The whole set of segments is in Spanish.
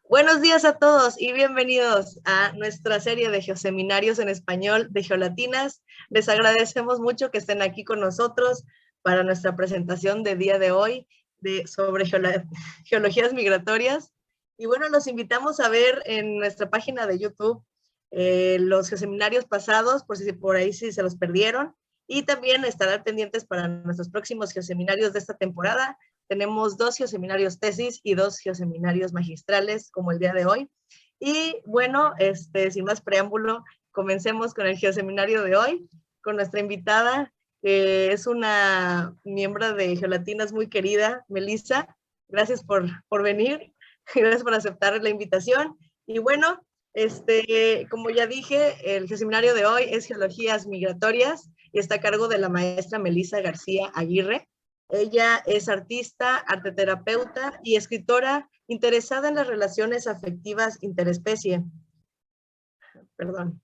Buenos días a todos y bienvenidos a nuestra serie de geoseminarios en español de Geolatinas. Les agradecemos mucho que estén aquí con nosotros para nuestra presentación de día de hoy sobre geologías migratorias. Y bueno, los invitamos a ver en nuestra página de YouTube los geoseminarios pasados, por ahí si se los perdieron. Y también estarán pendientes para nuestros próximos geoseminarios de esta temporada. Tenemos 2 geoseminarios tesis y 2 geoseminarios magistrales como el día de hoy. Y bueno, sin más preámbulo, comencemos con el geoseminario de hoy, con nuestra invitada, que es una miembro de Geolatinas muy querida, Melissa. Gracias por venir, gracias por aceptar la invitación. Y bueno, como ya dije, el geoseminario de hoy es Geologías Migratorias y está a cargo de la maestra Melissa García Aguirre. Ella es artista, arteterapeuta y escritora interesada en las relaciones afectivas interespecie. Perdón,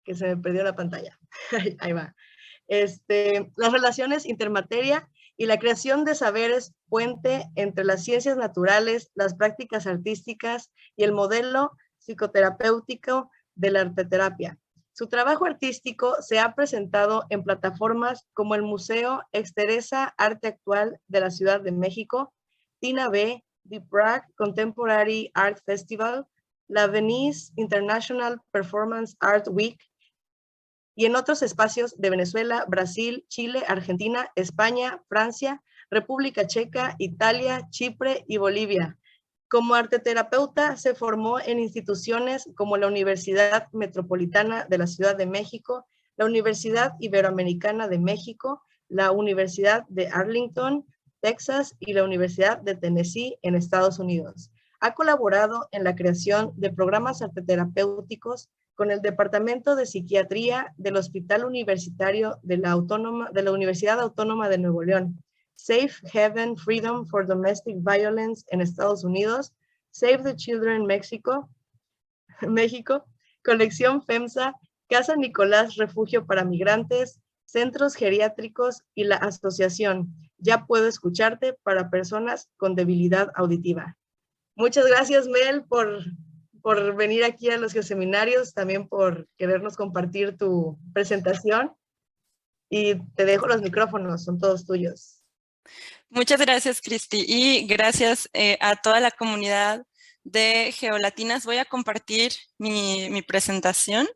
que se me perdió la pantalla. Ahí va. Las relaciones intermateria y la creación de saberes puente entre las ciencias naturales, las prácticas artísticas y el modelo psicoterapéutico de la arteterapia. Su trabajo artístico se ha presentado en plataformas como el Museo Exteresa Arte Actual de la Ciudad de México, Tina B., The Prague Contemporary Art Festival, la Venice International Performance Art Week, y en otros espacios de Venezuela, Brasil, Chile, Argentina, España, Francia, República Checa, Italia, Chipre y Bolivia. Como arteterapeuta se formó en instituciones como la Universidad Metropolitana de la Ciudad de México, la Universidad Iberoamericana de México, la Universidad de Arlington, Texas y la Universidad de Tennessee en Estados Unidos. Ha colaborado en la creación de programas arteterapéuticos con el Departamento de Psiquiatría del Hospital Universitario de la Universidad Autónoma de Nuevo León, Safe Haven Freedom for Domestic Violence en Estados Unidos, Save the Children México, Colección FEMSA, Casa Nicolás Refugio para Migrantes, Centros Geriátricos y la Asociación Ya Puedo Escucharte para Personas con Debilidad Auditiva. Muchas gracias, Mel, por venir aquí a los geoseminarios, también por querernos compartir tu presentación. Y te dejo los micrófonos, son todos tuyos. Muchas gracias, Cristi, y gracias a toda la comunidad de Geolatinas. Voy a compartir mi presentación.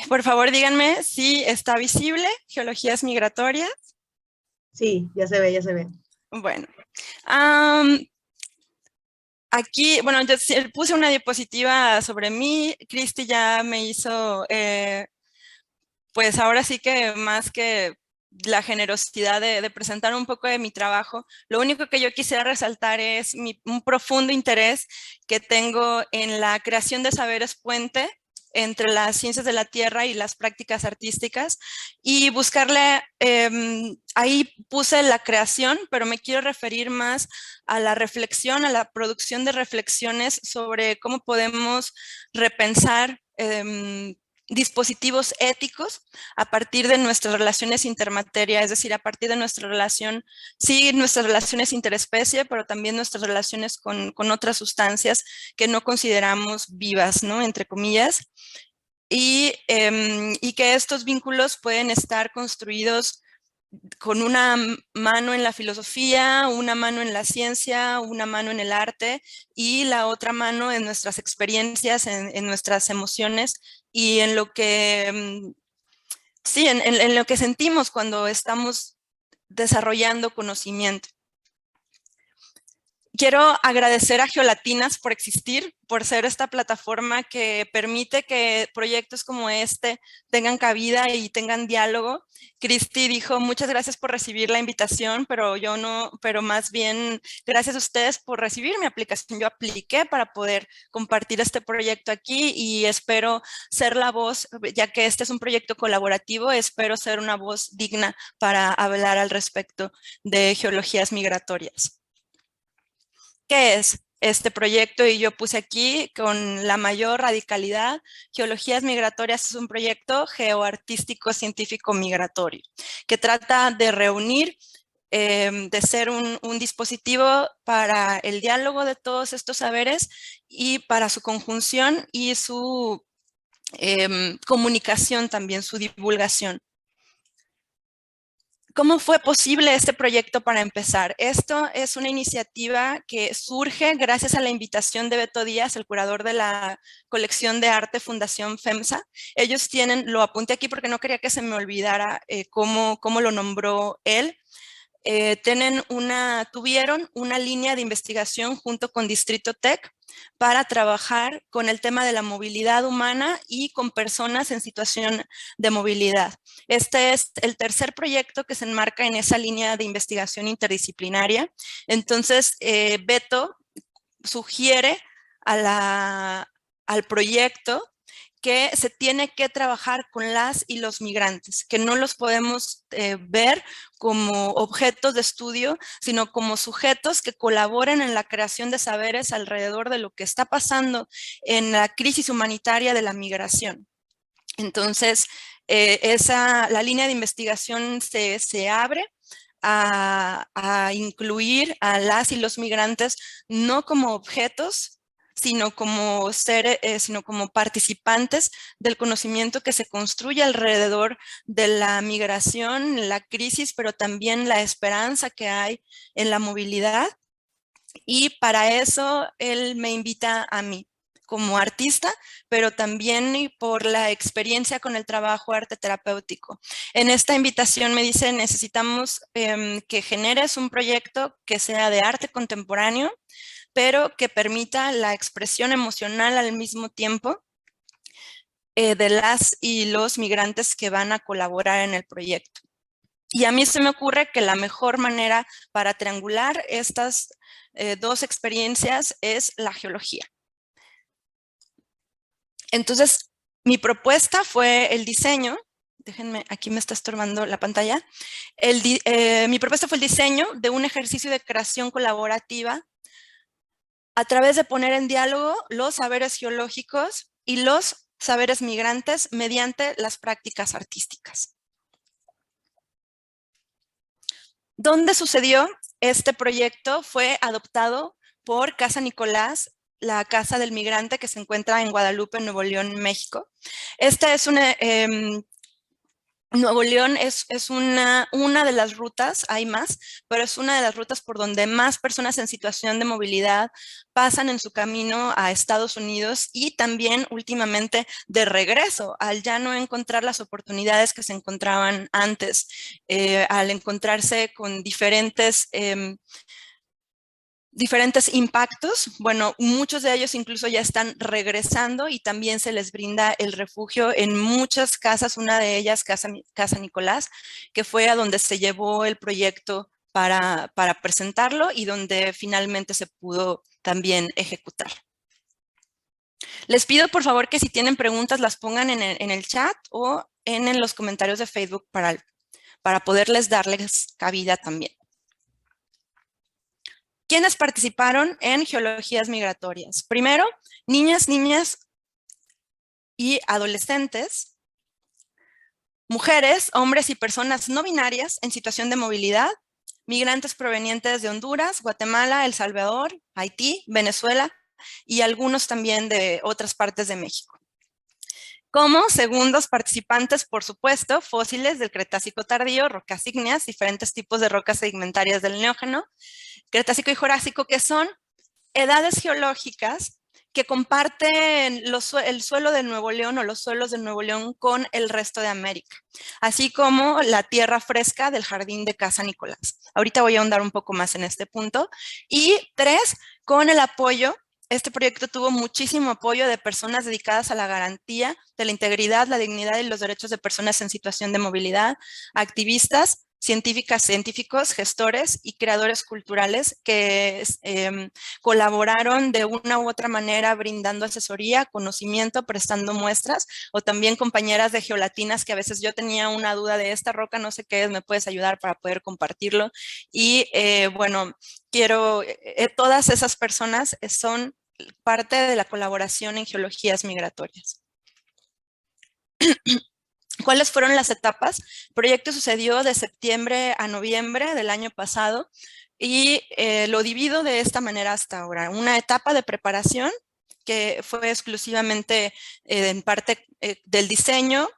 Por favor, díganme si está visible, Geologías Migratorias. Sí, ya se ve, ya se ve. Bueno, aquí, bueno, yo puse una diapositiva sobre mí. Cristi ya me hizo, pues ahora sí que más que la generosidad de presentar un poco de mi trabajo, lo único que yo quisiera resaltar es un profundo interés que tengo en la creación de saberes puente entre las ciencias de la tierra y las prácticas artísticas y buscarle, ahí puse la creación, pero me quiero referir más a la reflexión, a la producción de reflexiones sobre cómo podemos repensar dispositivos éticos a partir de nuestras relaciones intermateria, es decir, a partir de nuestra relación, sí, nuestras relaciones interespecie, pero también nuestras relaciones con otras sustancias que no consideramos vivas, ¿no? Entre comillas, y que estos vínculos pueden estar construidos con una mano en la filosofía, una mano en la ciencia, una mano en el arte y la otra mano en nuestras experiencias, en nuestras emociones y en lo que, sí, en lo que sentimos cuando estamos desarrollando conocimiento. Quiero agradecer a Geolatinas por existir, por ser esta plataforma que permite que proyectos como este tengan cabida y tengan diálogo. Cristi dijo, muchas gracias por recibir la invitación, pero yo no, pero más bien gracias a ustedes por recibir mi aplicación. Yo apliqué para poder compartir este proyecto aquí y espero ser la voz, ya que este es un proyecto colaborativo, espero ser una voz digna para hablar al respecto de geologías migratorias. ¿Qué es este proyecto? Y yo puse aquí con la mayor radicalidad, Geologías Migratorias es un proyecto geoartístico científico migratorio que trata de reunir de ser un dispositivo para el diálogo de todos estos saberes y para su conjunción y su comunicación también, su divulgación. ¿Cómo fue posible este proyecto para empezar? Esto es una iniciativa que surge gracias a la invitación de Beto Díaz, el curador de la colección de arte Fundación FEMSA. Ellos tienen, lo apunté aquí porque no quería que se me olvidara cómo lo nombró él. Tuvieron una línea de investigación junto con Distrito Tech para trabajar con el tema de la movilidad humana y con personas en situación de movilidad. Este es el tercer proyecto que se enmarca en esa línea de investigación interdisciplinaria. Entonces, Beto sugiere al proyecto que se tiene que trabajar con las y los migrantes, que no los podemos ver como objetos de estudio, sino como sujetos que colaboren en la creación de saberes alrededor de lo que está pasando en la crisis humanitaria de la migración. Entonces, la línea de investigación se abre a incluir a las y los migrantes no como objetos, sino como sino como participantes del conocimiento que se construye alrededor de la migración, la crisis, pero también la esperanza que hay en la movilidad. Y para eso él me invita a mí como artista, pero también por la experiencia con el trabajo arte terapéutico. En esta invitación me dice, necesitamos que generes un proyecto que sea de arte contemporáneo, pero que permita la expresión emocional al mismo tiempo de las y los migrantes que van a colaborar en el proyecto. Y a mí se me ocurre que la mejor manera para triangular estas dos experiencias es la geología. Entonces, mi propuesta fue el diseño. Déjenme, aquí me está estorbando la pantalla. Mi propuesta fue el diseño de un ejercicio de creación colaborativa a través de poner en diálogo los saberes geológicos y los saberes migrantes mediante las prácticas artísticas. ¿Dónde sucedió? Este proyecto fue adoptado por Casa Nicolás, la Casa del Migrante que se encuentra en Guadalupe, Nuevo León, México. Esta es Nuevo León es una de las rutas, hay más, pero es una de las rutas por donde más personas en situación de movilidad pasan en su camino a Estados Unidos y también últimamente de regreso, al ya no encontrar las oportunidades que se encontraban antes, al encontrarse con diferentes impactos. Bueno, muchos de ellos incluso ya están regresando y también se les brinda el refugio en muchas casas, una de ellas Casa Nicolás, que fue a donde se llevó el proyecto para presentarlo y donde finalmente se pudo también ejecutar. Les pido por favor que si tienen preguntas las pongan en el chat o en los comentarios de Facebook para poderles darles cabida también. ¿Quiénes participaron en geologías migratorias? Primero, niñas y adolescentes, mujeres, hombres y personas no binarias en situación de movilidad, migrantes provenientes de Honduras, Guatemala, El Salvador, Haití, Venezuela y algunos también de otras partes de México. Como segundos participantes, por supuesto, fósiles del Cretácico tardío, rocas ígneas, diferentes tipos de rocas sedimentarias del Neógeno, Cretácico y Jurásico, que son edades geológicas que comparten el suelo de Nuevo León o los suelos de Nuevo León con el resto de América, así como la tierra fresca del jardín de Casa Nicolás. Ahorita voy a ahondar un poco más en este punto. Y tres, con el apoyo. Este proyecto tuvo muchísimo apoyo de personas dedicadas a la garantía de la integridad, la dignidad y los derechos de personas en situación de movilidad, activistas, científicos, gestores y creadores culturales que colaboraron de una u otra manera brindando asesoría, conocimiento, prestando muestras, o también compañeras de geolatinas que a veces yo tenía una duda de esta roca, no sé qué es, me puedes ayudar para poder compartirlo. Y bueno, todas esas personas son parte de la colaboración en geologías migratorias. ¿Cuáles fueron las etapas? El proyecto sucedió de septiembre a noviembre del año pasado y lo divido de esta manera hasta ahora. Una etapa de preparación que fue exclusivamente en parte del diseño,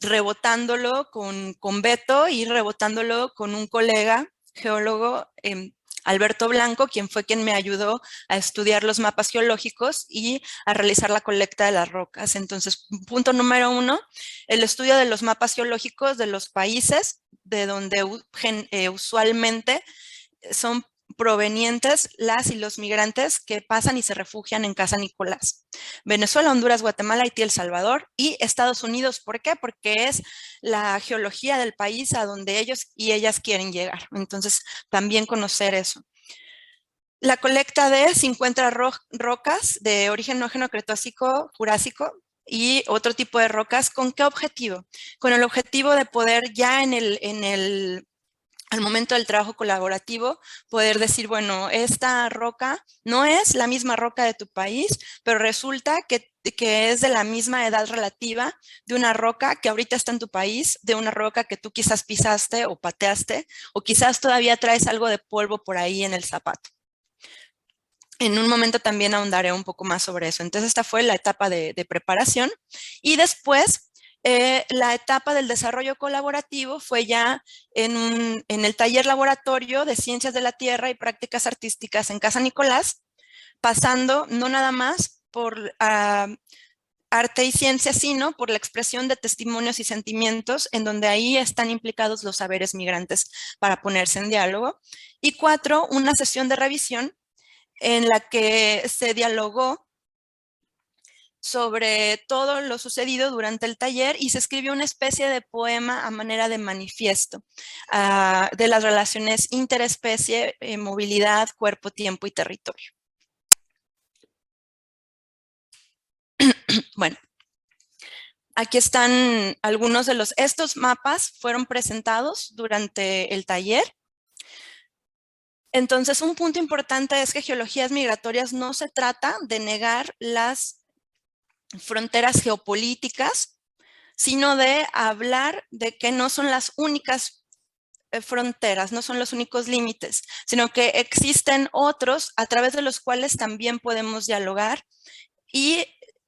rebotándolo con Beto y rebotándolo con un colega geólogo, Alberto Blanco, quien fue quien me ayudó a estudiar los mapas geológicos y a realizar la colecta de las rocas. Entonces, punto número 1, el estudio de los mapas geológicos de los países de donde usualmente son provenientes las y los migrantes que pasan y se refugian en Casa Nicolás. Venezuela, Honduras, Guatemala, Haití, El Salvador y Estados Unidos. ¿Por qué? Porque es la geología del país a donde ellos y ellas quieren llegar. Entonces, también conocer eso. La colecta de 50 rocas de origen nógeno, cretácico, jurásico y otro tipo de rocas. ¿Con qué objetivo? Con el objetivo de poder ya al momento del trabajo colaborativo, poder decir, bueno, esta roca no es la misma roca de tu país, pero resulta que es de la misma edad relativa de una roca que ahorita está en tu país, de una roca que tú quizás pisaste o pateaste, o quizás todavía traes algo de polvo por ahí en el zapato. En un momento también ahondaré un poco más sobre eso. Entonces esta fue la etapa de preparación y después la etapa del desarrollo colaborativo fue ya en el taller laboratorio de Ciencias de la Tierra y Prácticas Artísticas en Casa Nicolás, pasando no nada más por arte y ciencia, sino por la expresión de testimonios y sentimientos, en donde ahí están implicados los saberes migrantes para ponerse en diálogo. Y 4, una sesión de revisión en la que se dialogó sobre todo lo sucedido durante el taller y se escribió una especie de poema a manera de manifiesto de las relaciones interespecie, movilidad, cuerpo, tiempo y territorio. Bueno, aquí están algunos de estos mapas fueron presentados durante el taller. Entonces, un punto importante es que geologías migratorias no se trata de negar las fronteras geopolíticas, sino de hablar de que no son las únicas fronteras, no son los únicos límites, sino que existen otros a través de los cuales también podemos dialogar y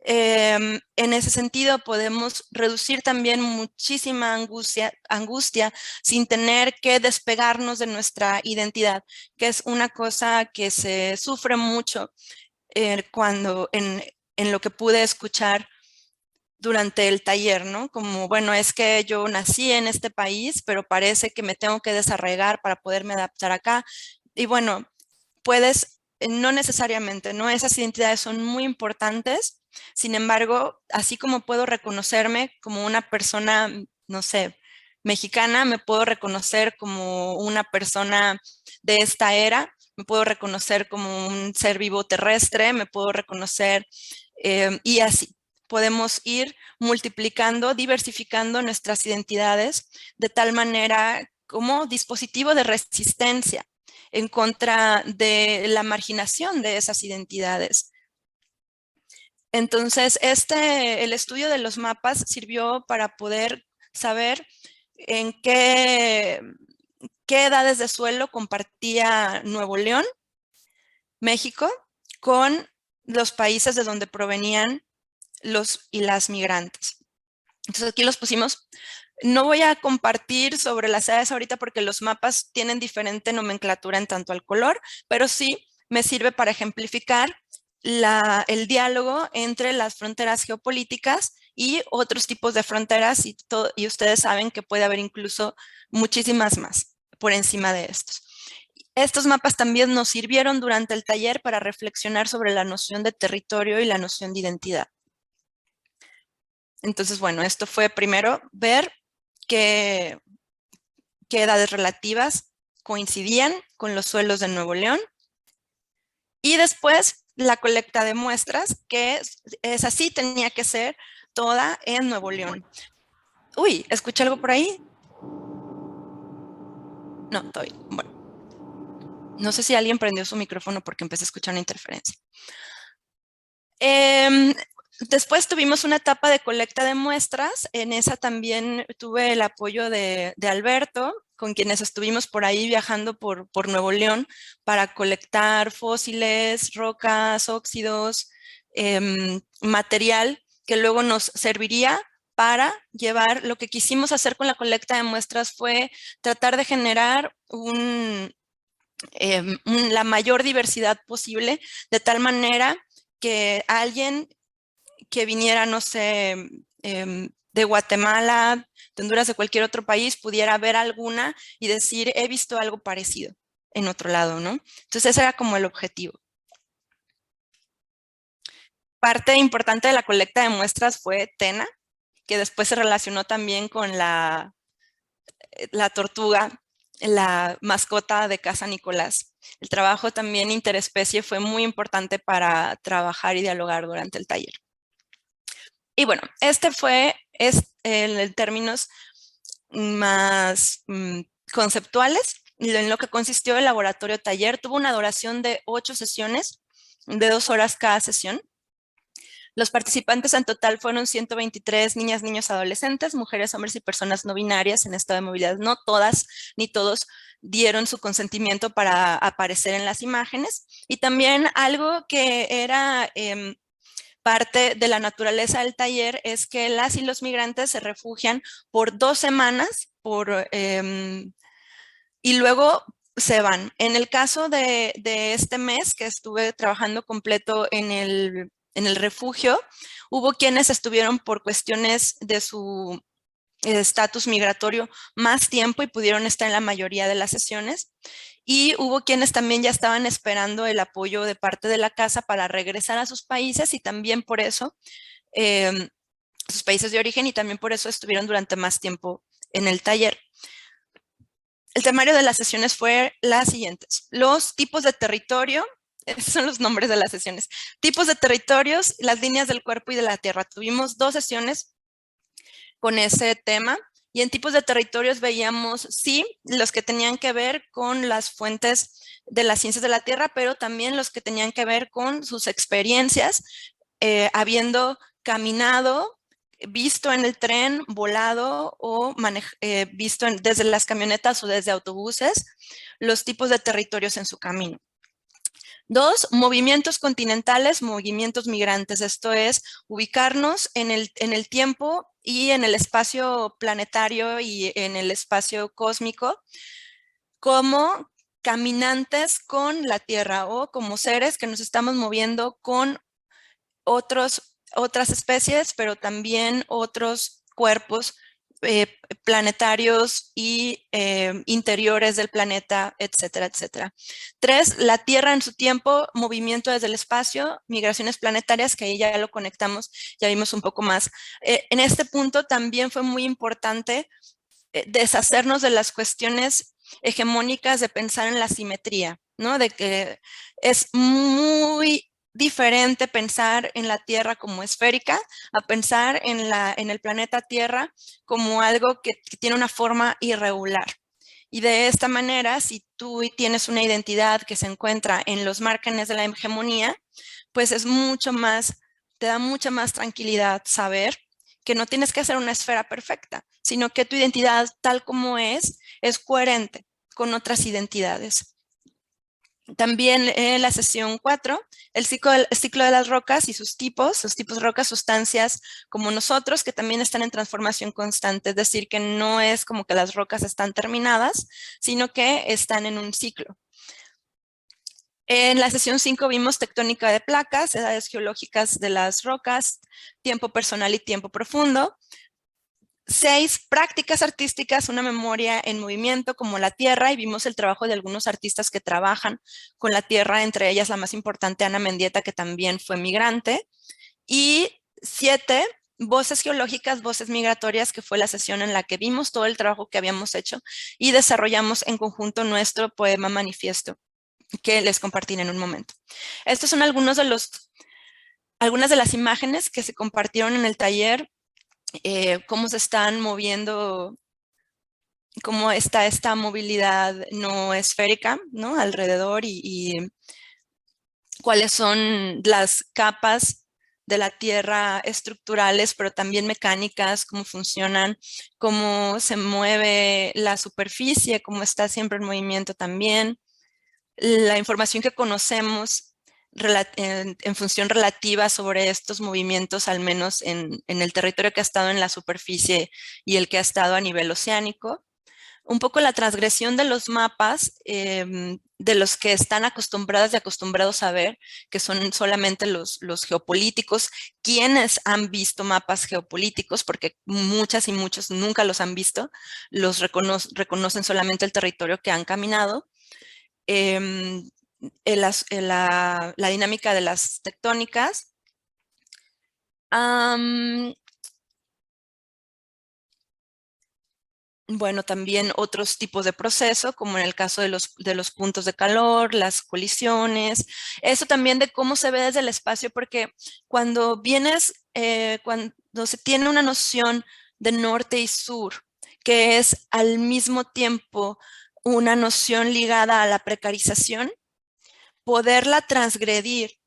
en ese sentido podemos reducir también muchísima angustia sin tener que despegarnos de nuestra identidad, que es una cosa que se sufre mucho cuando en lo que pude escuchar durante el taller, ¿no? Como, bueno, es que yo nací en este país, pero parece que me tengo que desarraigar para poderme adaptar acá. Y bueno, puedes, no necesariamente, ¿no? Esas identidades son muy importantes. Sin embargo, así como puedo reconocerme como una persona, no sé, mexicana, me puedo reconocer como una persona de esta era, me puedo reconocer como un ser vivo terrestre, me puedo reconocer y así. Podemos ir multiplicando, diversificando nuestras identidades de tal manera como dispositivo de resistencia en contra de la marginación de esas identidades. Entonces, el estudio de los mapas sirvió para poder saber en qué edades de suelo compartía Nuevo León, México, con los países de donde provenían los y las migrantes. Entonces aquí los pusimos. No voy a compartir sobre las edades ahorita porque los mapas tienen diferente nomenclatura en tanto al color, pero sí me sirve para ejemplificar el diálogo entre las fronteras geopolíticas y otros tipos de fronteras y ustedes saben que puede haber incluso muchísimas más por encima de estos. Estos mapas también nos sirvieron durante el taller para reflexionar sobre la noción de territorio y la noción de identidad. Entonces, bueno, esto fue primero ver qué edades relativas coincidían con los suelos de Nuevo León. Y después la colecta de muestras, que es así, tenía que ser toda en Nuevo León. Uy, ¿escuché algo por ahí? No, estoy, bueno. No sé si alguien prendió su micrófono porque empecé a escuchar una interferencia. Después tuvimos una etapa de colecta de muestras. En esa también tuve el apoyo de Alberto, con quienes estuvimos por ahí viajando por Nuevo León para colectar fósiles, rocas, óxidos, material que luego nos serviría para llevar. Lo que quisimos hacer con la colecta de muestras fue tratar de generar la mayor diversidad posible, de tal manera que alguien que viniera, no sé, de Guatemala, de Honduras, de cualquier otro país, pudiera ver alguna y decir, he visto algo parecido en otro lado, ¿no? Entonces ese era como el objetivo. Parte importante de la colecta de muestras fue Tena, que después se relacionó también con la tortuga, la mascota de Casa Nicolás. El trabajo también interespecie fue muy importante para trabajar y dialogar durante el taller. Y bueno, este fue en términos más conceptuales, en lo que consistió el laboratorio taller. Tuvo una duración de 8 sesiones, de 2 horas cada sesión. Los participantes en total fueron 123 niñas, niños, adolescentes, mujeres, hombres y personas no binarias en estado de movilidad. No todas ni todos dieron su consentimiento para aparecer en las imágenes. Y también algo que era parte de la naturaleza del taller es que las y los migrantes se refugian por 2 semanas y luego se van. En el caso de este mes que estuve trabajando completo en el refugio, hubo quienes estuvieron por cuestiones de su estatus migratorio más tiempo y pudieron estar en la mayoría de las sesiones. Y hubo quienes también ya estaban esperando el apoyo de parte de la casa para regresar a sus países y también por eso, sus países de origen, y también por eso estuvieron durante más tiempo en el taller. El temario de las sesiones fue las siguientes. Los tipos de territorio, esos son los nombres de las sesiones. Tipos de territorios, las líneas del cuerpo y de la tierra. Tuvimos 2 sesiones con ese tema. Y en tipos de territorios veíamos, sí, los que tenían que ver con las fuentes de las ciencias de la Tierra, pero también los que tenían que ver con sus experiencias, habiendo caminado, visto en el tren, volado o visto desde las camionetas o desde autobuses, los tipos de territorios en su camino. 2, movimientos continentales, movimientos migrantes. Esto es ubicarnos en el tiempo y en el espacio planetario y en el espacio cósmico como caminantes con la Tierra o como seres que nos estamos moviendo con otras especies, pero también otros cuerpos planetarios y interiores del planeta, etcétera, etcétera. 3, la Tierra en su tiempo, movimiento desde el espacio, migraciones planetarias, que ahí ya lo conectamos, ya vimos un poco más. En este punto también fue muy importante deshacernos de las cuestiones hegemónicas de pensar en la simetría, ¿no? De que es muy diferente pensar en la Tierra como esférica a pensar en el planeta Tierra como algo que tiene una forma irregular. Y de esta manera, si tú tienes una identidad que se encuentra en los márgenes de la hegemonía, pues es mucho más, te da mucha más tranquilidad saber que no tienes que hacer una esfera perfecta, sino que tu identidad tal como es coherente con otras identidades. También en la sesión 4, el ciclo de las rocas y sus tipos de rocas, sustancias como nosotros, que también están en transformación constante, es decir, que no es como que las rocas están terminadas, sino que están en un ciclo. En la sesión 5 vimos tectónica de placas, edades geológicas de las rocas, tiempo personal y tiempo profundo. 6, prácticas artísticas, una memoria en movimiento como la tierra, y vimos el trabajo de algunos artistas que trabajan con la tierra, entre ellas la más importante, Ana Mendieta, que también fue migrante. Y 7, voces geológicas, voces migratorias, que fue la sesión en la que vimos todo el trabajo que habíamos hecho y desarrollamos en conjunto nuestro poema manifiesto, que les compartiré en un momento. Estos son algunas de las imágenes que se compartieron en el taller. Cómo se están moviendo, cómo está esta movilidad no esférica, ¿no? Alrededor y cuáles son las capas de la Tierra estructurales, pero también mecánicas, cómo funcionan, cómo se mueve la superficie, cómo está siempre en movimiento también. La información que conocemos en función relativa sobre estos movimientos, al menos en el territorio que ha estado en la superficie y el que ha estado a nivel oceánico. Un poco la transgresión de los mapas, de los que están acostumbradas y acostumbrados a ver, que son solamente los geopolíticos, quienes han visto mapas geopolíticos, porque muchas y muchos nunca los han visto, los reconocen solamente el territorio que han caminado. La dinámica de las tectónicas. Bueno, también otros tipos de proceso, como en el caso de los puntos de calor, las colisiones, eso también de cómo se ve desde el espacio, porque cuando cuando se tiene una noción de norte y sur, que es al mismo tiempo una noción ligada a la precarización, poderla transgredir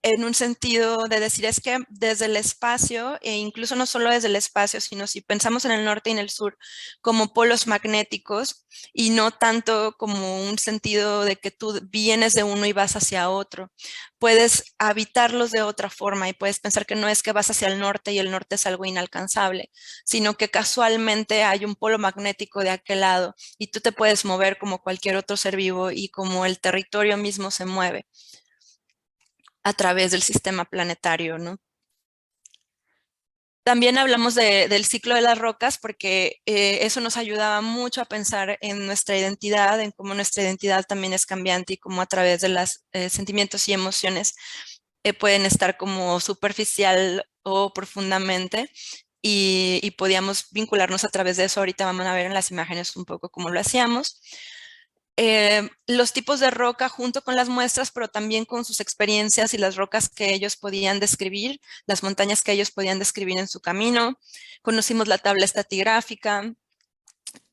en un sentido de decir es que desde el espacio, e incluso no solo desde el espacio, sino si pensamos en el norte y en el sur como polos magnéticos y no tanto como un sentido de que tú vienes de uno y vas hacia otro, puedes habitarlos de otra forma y puedes pensar que no es que vas hacia el norte y el norte es algo inalcanzable, sino que casualmente hay un polo magnético de aquel lado y tú te puedes mover como cualquier otro ser vivo y como el territorio mismo se mueve a través del sistema planetario, ¿no? También hablamos del ciclo de las rocas porque eso nos ayudaba mucho a pensar en nuestra identidad, en cómo nuestra identidad también es cambiante y cómo a través de los sentimientos y emociones pueden estar como superficial o profundamente y podíamos vincularnos a través de eso. Ahorita vamos a ver en las imágenes un poco cómo lo hacíamos. Los tipos de roca junto con las muestras, pero también con sus experiencias y las rocas que ellos podían describir, las montañas que ellos podían describir en su camino. Conocimos la tabla estratigráfica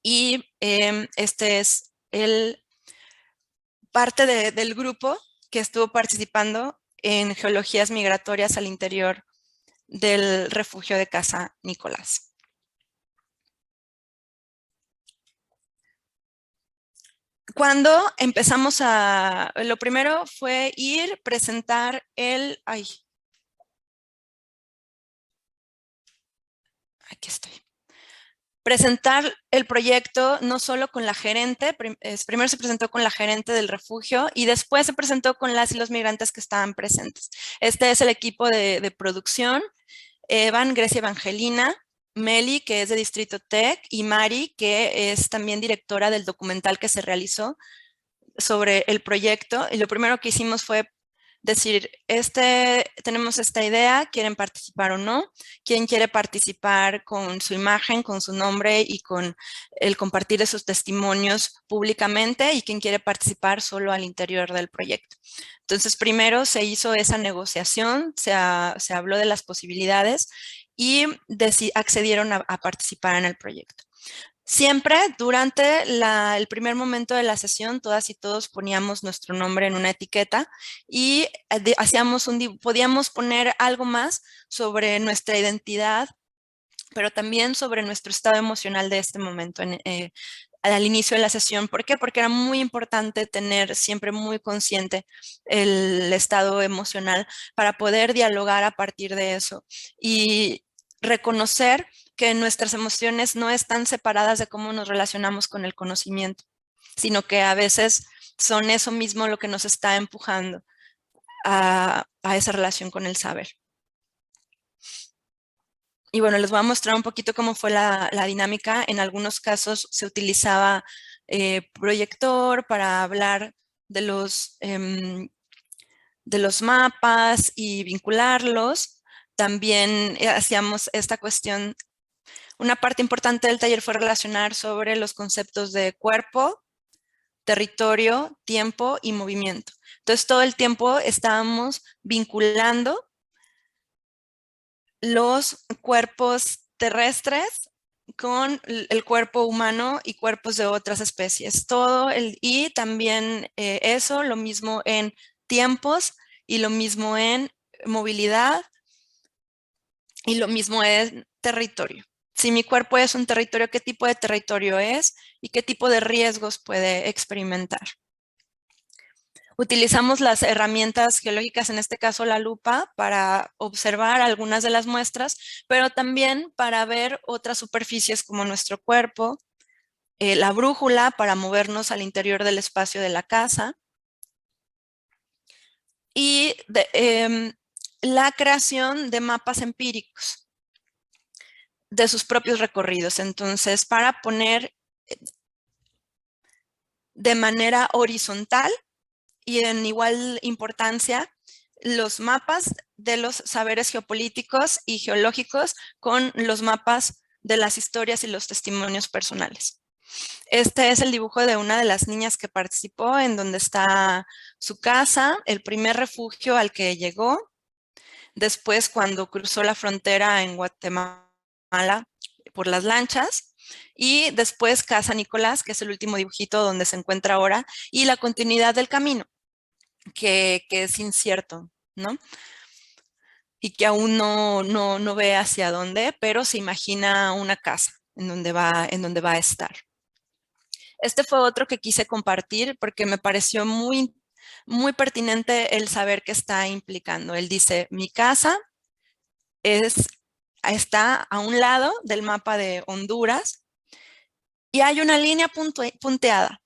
y este es parte del grupo que estuvo participando en geologías migratorias al interior del refugio de Casa Nicolás. Cuando empezamos lo primero fue presentar aquí estoy. Presentar el proyecto no solo con la gerente, primero se presentó con la gerente del refugio y después se presentó con las y los migrantes que estaban presentes. Este es el equipo de producción, Evan, Grecia Evangelina, Meli, que es de Distrito Tech, y Mari, que es también directora del documental que se realizó sobre el proyecto. Y lo primero que hicimos fue decir, tenemos esta idea, ¿quieren participar o no? ¿Quién quiere participar con su imagen, con su nombre y con el compartir de sus testimonios públicamente? ¿Y quién quiere participar solo al interior del proyecto? Entonces, primero se hizo esa negociación, se habló de las posibilidades y accedieron a participar en el proyecto. Siempre durante el primer momento de la sesión, todas y todos poníamos nuestro nombre en una etiqueta y podíamos poner algo más sobre nuestra identidad, pero también sobre nuestro estado emocional de este momento al inicio de la sesión. ¿Por qué? Porque era muy importante tener siempre muy consciente el estado emocional para poder dialogar a partir de eso y reconocer que nuestras emociones no están separadas de cómo nos relacionamos con el conocimiento, sino que a veces son eso mismo lo que nos está empujando a esa relación con el saber. Y bueno, les voy a mostrar un poquito cómo fue la dinámica. En algunos casos se utilizaba proyector para hablar de los mapas y vincularlos. También hacíamos esta cuestión. Una parte importante del taller fue relacionar sobre los conceptos de cuerpo, territorio, tiempo y movimiento. Entonces, todo el tiempo estábamos vinculando los cuerpos terrestres con el cuerpo humano y cuerpos de otras especies. Y también eso, lo mismo en tiempos y lo mismo en movilidad, Y lo mismo es territorio. Si mi cuerpo es un territorio, ¿qué tipo de territorio es? Y qué tipo de riesgos puede experimentar. Utilizamos las herramientas geológicas, en este caso la lupa, para observar algunas de las muestras, pero también para ver otras superficies como nuestro cuerpo, la brújula para movernos al interior del espacio de la casa y la creación de mapas empíricos de sus propios recorridos. Entonces, para poner de manera horizontal y en igual importancia los mapas de los saberes geopolíticos y geológicos con los mapas de las historias y los testimonios personales. Este es el dibujo de una de las niñas que participó, en donde está su casa, el primer refugio al que llegó, después cuando cruzó la frontera en Guatemala por las lanchas, y después Casa Nicolás, que es el último dibujito donde se encuentra ahora, y la continuidad del camino, que es incierto, ¿no? Y que aún no ve hacia dónde, pero se imagina una casa en donde va a estar. Este fue otro que quise compartir porque me pareció muy, muy pertinente el saber qué está implicando. Él dice, mi casa está a un lado del mapa de Honduras y hay una línea punteada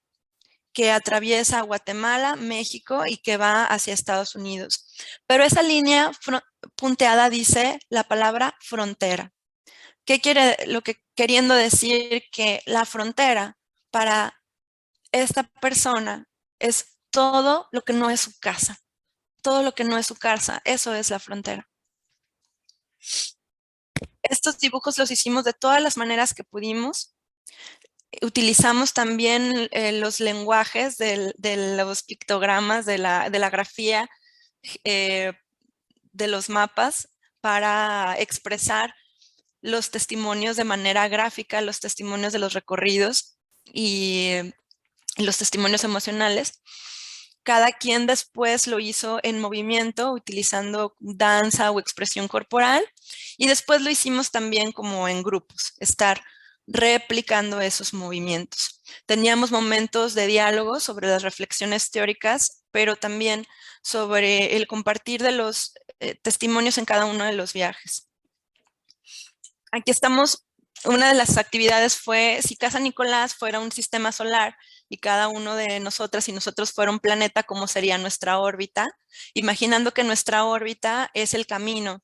que atraviesa Guatemala, México y que va hacia Estados Unidos. Pero esa línea punteada dice la palabra frontera. ¿Qué quiere queriendo decir? Que la frontera para esta persona es todo lo que no es su casa. Todo lo que no es su casa, eso es la frontera. Estos dibujos los hicimos de todas las maneras que pudimos. Utilizamos también los lenguajes de los pictogramas, de la grafía, de los mapas para expresar los testimonios de manera gráfica, los testimonios de los recorridos y los testimonios emocionales. Cada quien después lo hizo en movimiento, utilizando danza o expresión corporal, y después lo hicimos también como en grupos, estar replicando esos movimientos. Teníamos momentos de diálogo sobre las reflexiones teóricas, pero también sobre el compartir de los testimonios en cada uno de los viajes. Aquí estamos, una de las actividades fue, si Casa Nicolás fuera un sistema solar y cada uno de nosotras y nosotros fuera un planeta, ¿cómo sería nuestra órbita? Imaginando que nuestra órbita es el camino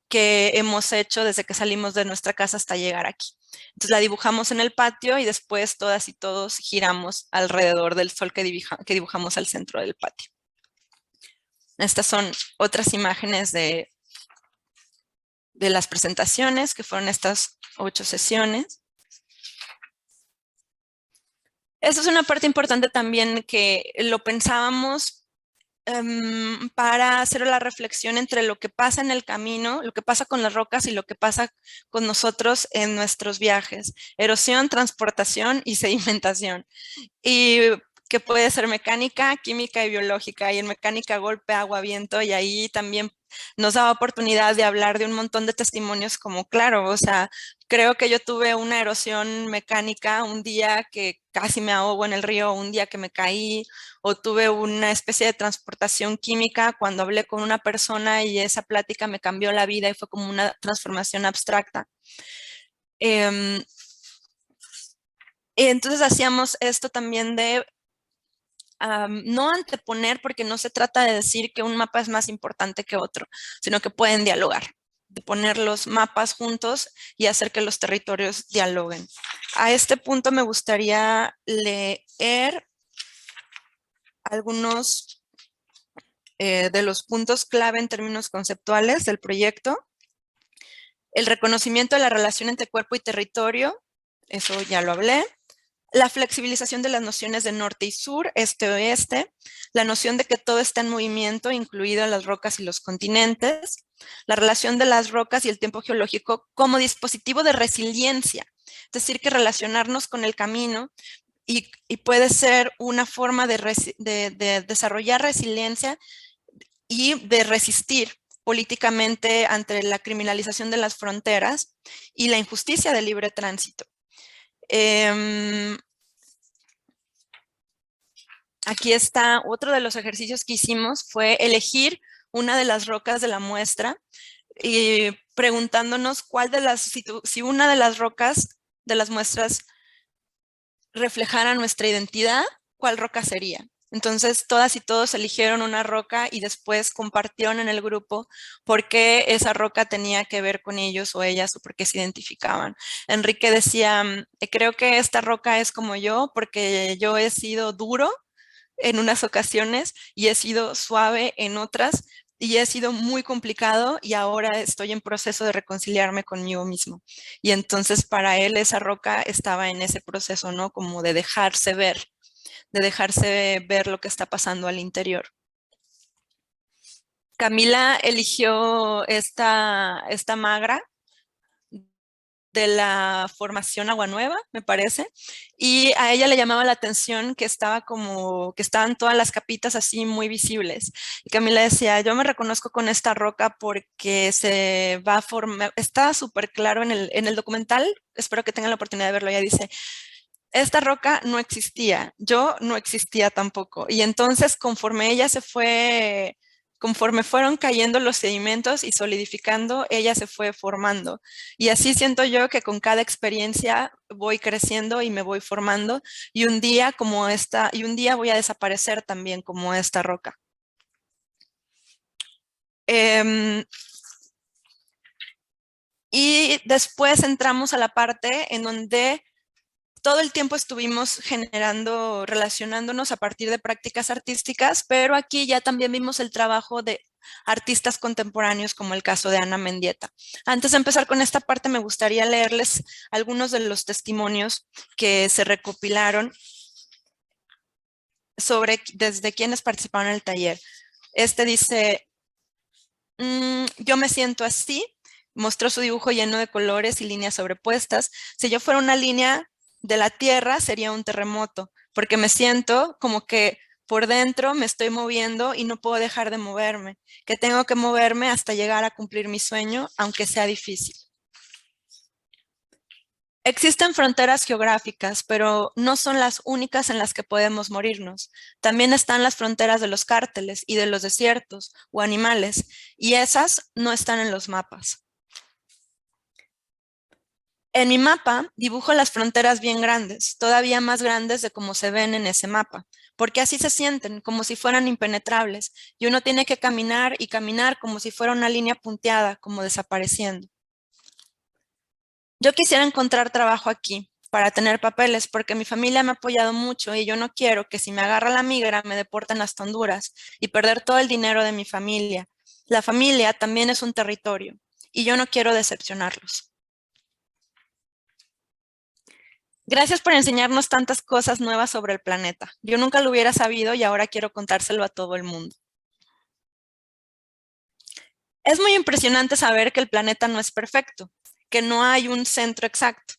que hemos hecho desde que salimos de nuestra casa hasta llegar aquí. Entonces la dibujamos en el patio y después todas y todos giramos alrededor del sol que dibujamos al centro del patio. Estas son otras imágenes de las presentaciones, que fueron estas 8 sesiones. Esta es una parte importante también que lo pensábamos para hacer la reflexión entre lo que pasa en el camino, lo que pasa con las rocas y lo que pasa con nosotros en nuestros viajes. Erosión, transportación y sedimentación. Y que puede ser mecánica, química y biológica. Y en mecánica, golpe, agua, viento. Y ahí también nos daba oportunidad de hablar de un montón de testimonios como, claro, o sea, creo que yo tuve una erosión mecánica un día que casi me ahogo en el río, un día que me caí, o tuve una especie de transportación química cuando hablé con una persona y esa plática me cambió la vida y fue como una transformación abstracta. Entonces hacíamos esto también de no anteponer, porque no se trata de decir que un mapa es más importante que otro, sino que pueden dialogar, de poner los mapas juntos y hacer que los territorios dialoguen. A este punto me gustaría leer algunos de los puntos clave en términos conceptuales del proyecto. El reconocimiento de la relación entre cuerpo y territorio, eso ya lo hablé. La flexibilización de las nociones de norte y sur, este-oeste, la noción de que todo está en movimiento, incluidas las rocas y los continentes, la relación de las rocas y el tiempo geológico como dispositivo de resiliencia, es decir, que relacionarnos con el camino y puede ser una forma de desarrollar resiliencia y de resistir, políticamente ante la criminalización de las fronteras y la injusticia del libre tránsito. Aquí está otro de los ejercicios que hicimos, fue elegir una de las rocas de la muestra y preguntándonos si una de las rocas de las muestras reflejara nuestra identidad, ¿cuál roca sería? Entonces, todas y todos eligieron una roca y después compartieron en el grupo por qué esa roca tenía que ver con ellos o ellas o por qué se identificaban. Enrique decía, creo que esta roca es como yo porque yo he sido duro en unas ocasiones y he sido suave en otras y he sido muy complicado y ahora estoy en proceso de reconciliarme conmigo mismo. Y entonces para él esa roca estaba en ese proceso, ¿no? Como de dejarse ver lo que está pasando al interior. Camila eligió esta magra de la formación Agua Nueva, me parece, y a ella le llamaba la atención que estaban todas las capitas así muy visibles. Y Camila decía, yo me reconozco con esta roca porque se va a formar, está súper claro en el documental, espero que tengan la oportunidad de verlo, ella dice, esta roca no existía, yo no existía tampoco. Y entonces conforme fueron cayendo los sedimentos y solidificando, ella se fue formando. Y así siento yo que con cada experiencia voy creciendo y me voy formando y un día voy a desaparecer también como esta roca. Y después entramos a la parte en donde todo el tiempo estuvimos relacionándonos a partir de prácticas artísticas, pero aquí ya también vimos el trabajo de artistas contemporáneos como el caso de Ana Mendieta. Antes de empezar con esta parte me gustaría leerles algunos de los testimonios que se recopilaron desde quienes participaron en el taller. Este dice, yo me siento así, mostró su dibujo lleno de colores y líneas sobrepuestas. Si yo fuera una línea de la tierra sería un terremoto, porque me siento como que por dentro me estoy moviendo y no puedo dejar de moverme, que tengo que moverme hasta llegar a cumplir mi sueño, aunque sea difícil. Existen fronteras geográficas, pero no son las únicas en las que podemos morirnos. También están las fronteras de los cárteles y de los desiertos o animales, y esas no están en los mapas. En mi mapa dibujo las fronteras bien grandes, todavía más grandes de como se ven en ese mapa, porque así se sienten, como si fueran impenetrables, y uno tiene que caminar y caminar como si fuera una línea punteada, como desapareciendo. Yo quisiera encontrar trabajo aquí para tener papeles, porque mi familia me ha apoyado mucho y yo no quiero que si me agarra la migra me deporten hasta Honduras y perder todo el dinero de mi familia. La familia también es un territorio y yo no quiero decepcionarlos. Gracias por enseñarnos tantas cosas nuevas sobre el planeta. Yo nunca lo hubiera sabido y ahora quiero contárselo a todo el mundo. Es muy impresionante saber que el planeta no es perfecto, que no hay un centro exacto,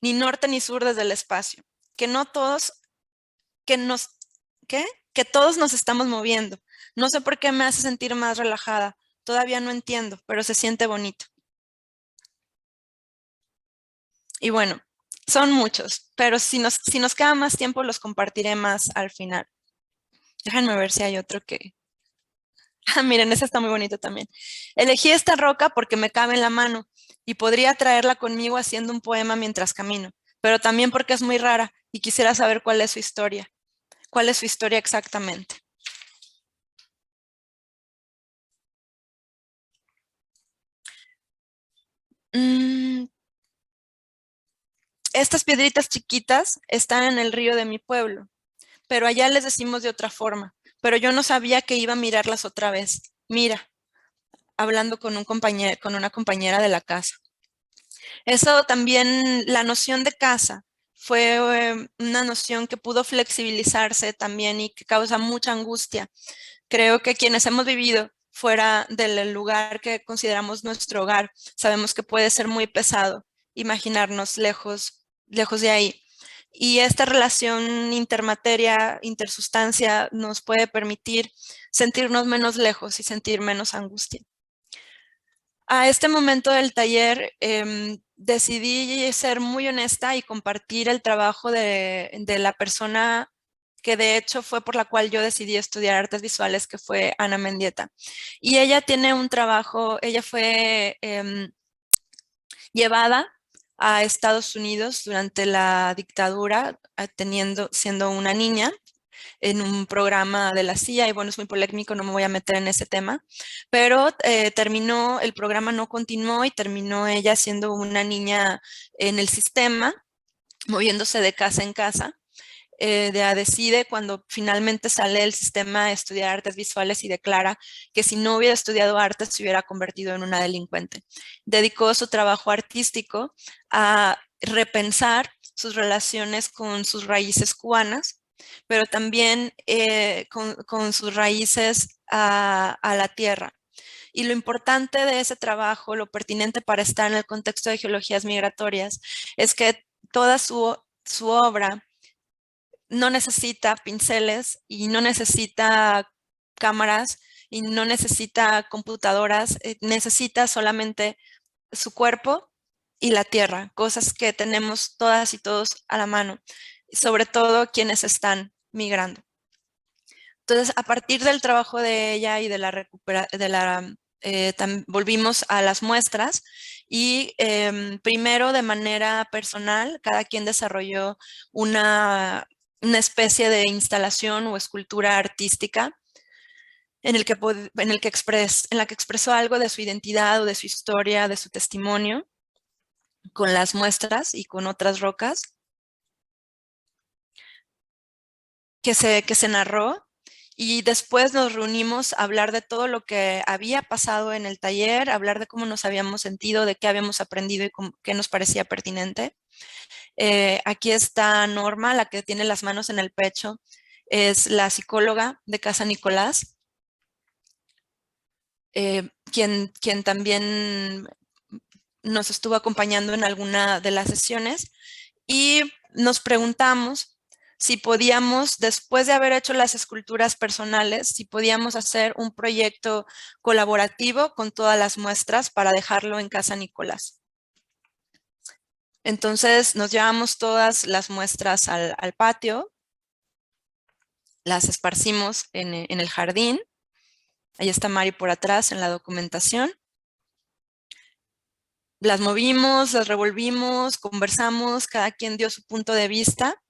ni norte ni sur desde el espacio, que todos nos estamos moviendo. No sé por qué me hace sentir más relajada. Todavía no entiendo, pero se siente bonito. Y bueno, son muchos, pero si nos queda más tiempo los compartiré más al final. Déjenme ver si hay otro que... Ah, miren, ese está muy bonito también. Elegí esta roca porque me cabe en la mano y podría traerla conmigo haciendo un poema mientras camino, pero también porque es muy rara y quisiera saber cuál es su historia. ¿Cuál es su historia exactamente? Estas piedritas chiquitas están en el río de mi pueblo, pero allá les decimos de otra forma. Pero yo no sabía que iba a mirarlas otra vez. Mira, hablando con una compañera de la casa. Eso también, la noción de casa fue una noción que pudo flexibilizarse también y que causa mucha angustia. Creo que quienes hemos vivido fuera del lugar que consideramos nuestro hogar, sabemos que puede ser muy pesado imaginarnos lejos de ahí. Y esta relación intermateria, intersustancia, nos puede permitir sentirnos menos lejos y sentir menos angustia. A este momento del taller decidí ser muy honesta y compartir el trabajo de la persona que de hecho fue por la cual yo decidí estudiar artes visuales, que fue Ana Mendieta. Y ella tiene un trabajo, ella fue llevada a Estados Unidos durante la dictadura, siendo una niña, en un programa de la CIA, y bueno, es muy polémico, no me voy a meter en ese tema, pero terminó, el programa no continuó y terminó ella siendo una niña en el sistema, moviéndose de casa en casa. Decide cuando finalmente sale del sistema a estudiar artes visuales y declara que si no hubiera estudiado artes se hubiera convertido en una delincuente. Dedicó su trabajo artístico a repensar sus relaciones con sus raíces cubanas, pero también con sus raíces a la tierra. Y lo importante de ese trabajo, lo pertinente para estar en el contexto de geologías migratorias, es que toda su obra no necesita pinceles y no necesita cámaras y no necesita computadoras, necesita solamente su cuerpo y la tierra, cosas que tenemos todas y todos a la mano, sobre todo quienes están migrando. Entonces, a partir del trabajo de ella y de volvimos a las muestras y primero de manera personal, cada quien desarrolló una especie de instalación o escultura artística en la que expresó algo de su identidad o de su historia, de su testimonio, con las muestras y con otras rocas que se narró. Y después nos reunimos a hablar de todo lo que había pasado en el taller, hablar de cómo nos habíamos sentido, de qué habíamos aprendido y qué nos parecía pertinente. Aquí está Norma, la que tiene las manos en el pecho, es la psicóloga de Casa Nicolás, quien también nos estuvo acompañando en alguna de las sesiones, y nos preguntamos si podíamos, después de haber hecho las esculturas personales, si podíamos hacer un proyecto colaborativo con todas las muestras para dejarlo en Casa Nicolás. Entonces nos llevamos todas las muestras al patio, las esparcimos en el jardín. Ahí está Mari por atrás en la documentación. Las movimos, las revolvimos, conversamos, cada quien dio su punto de vista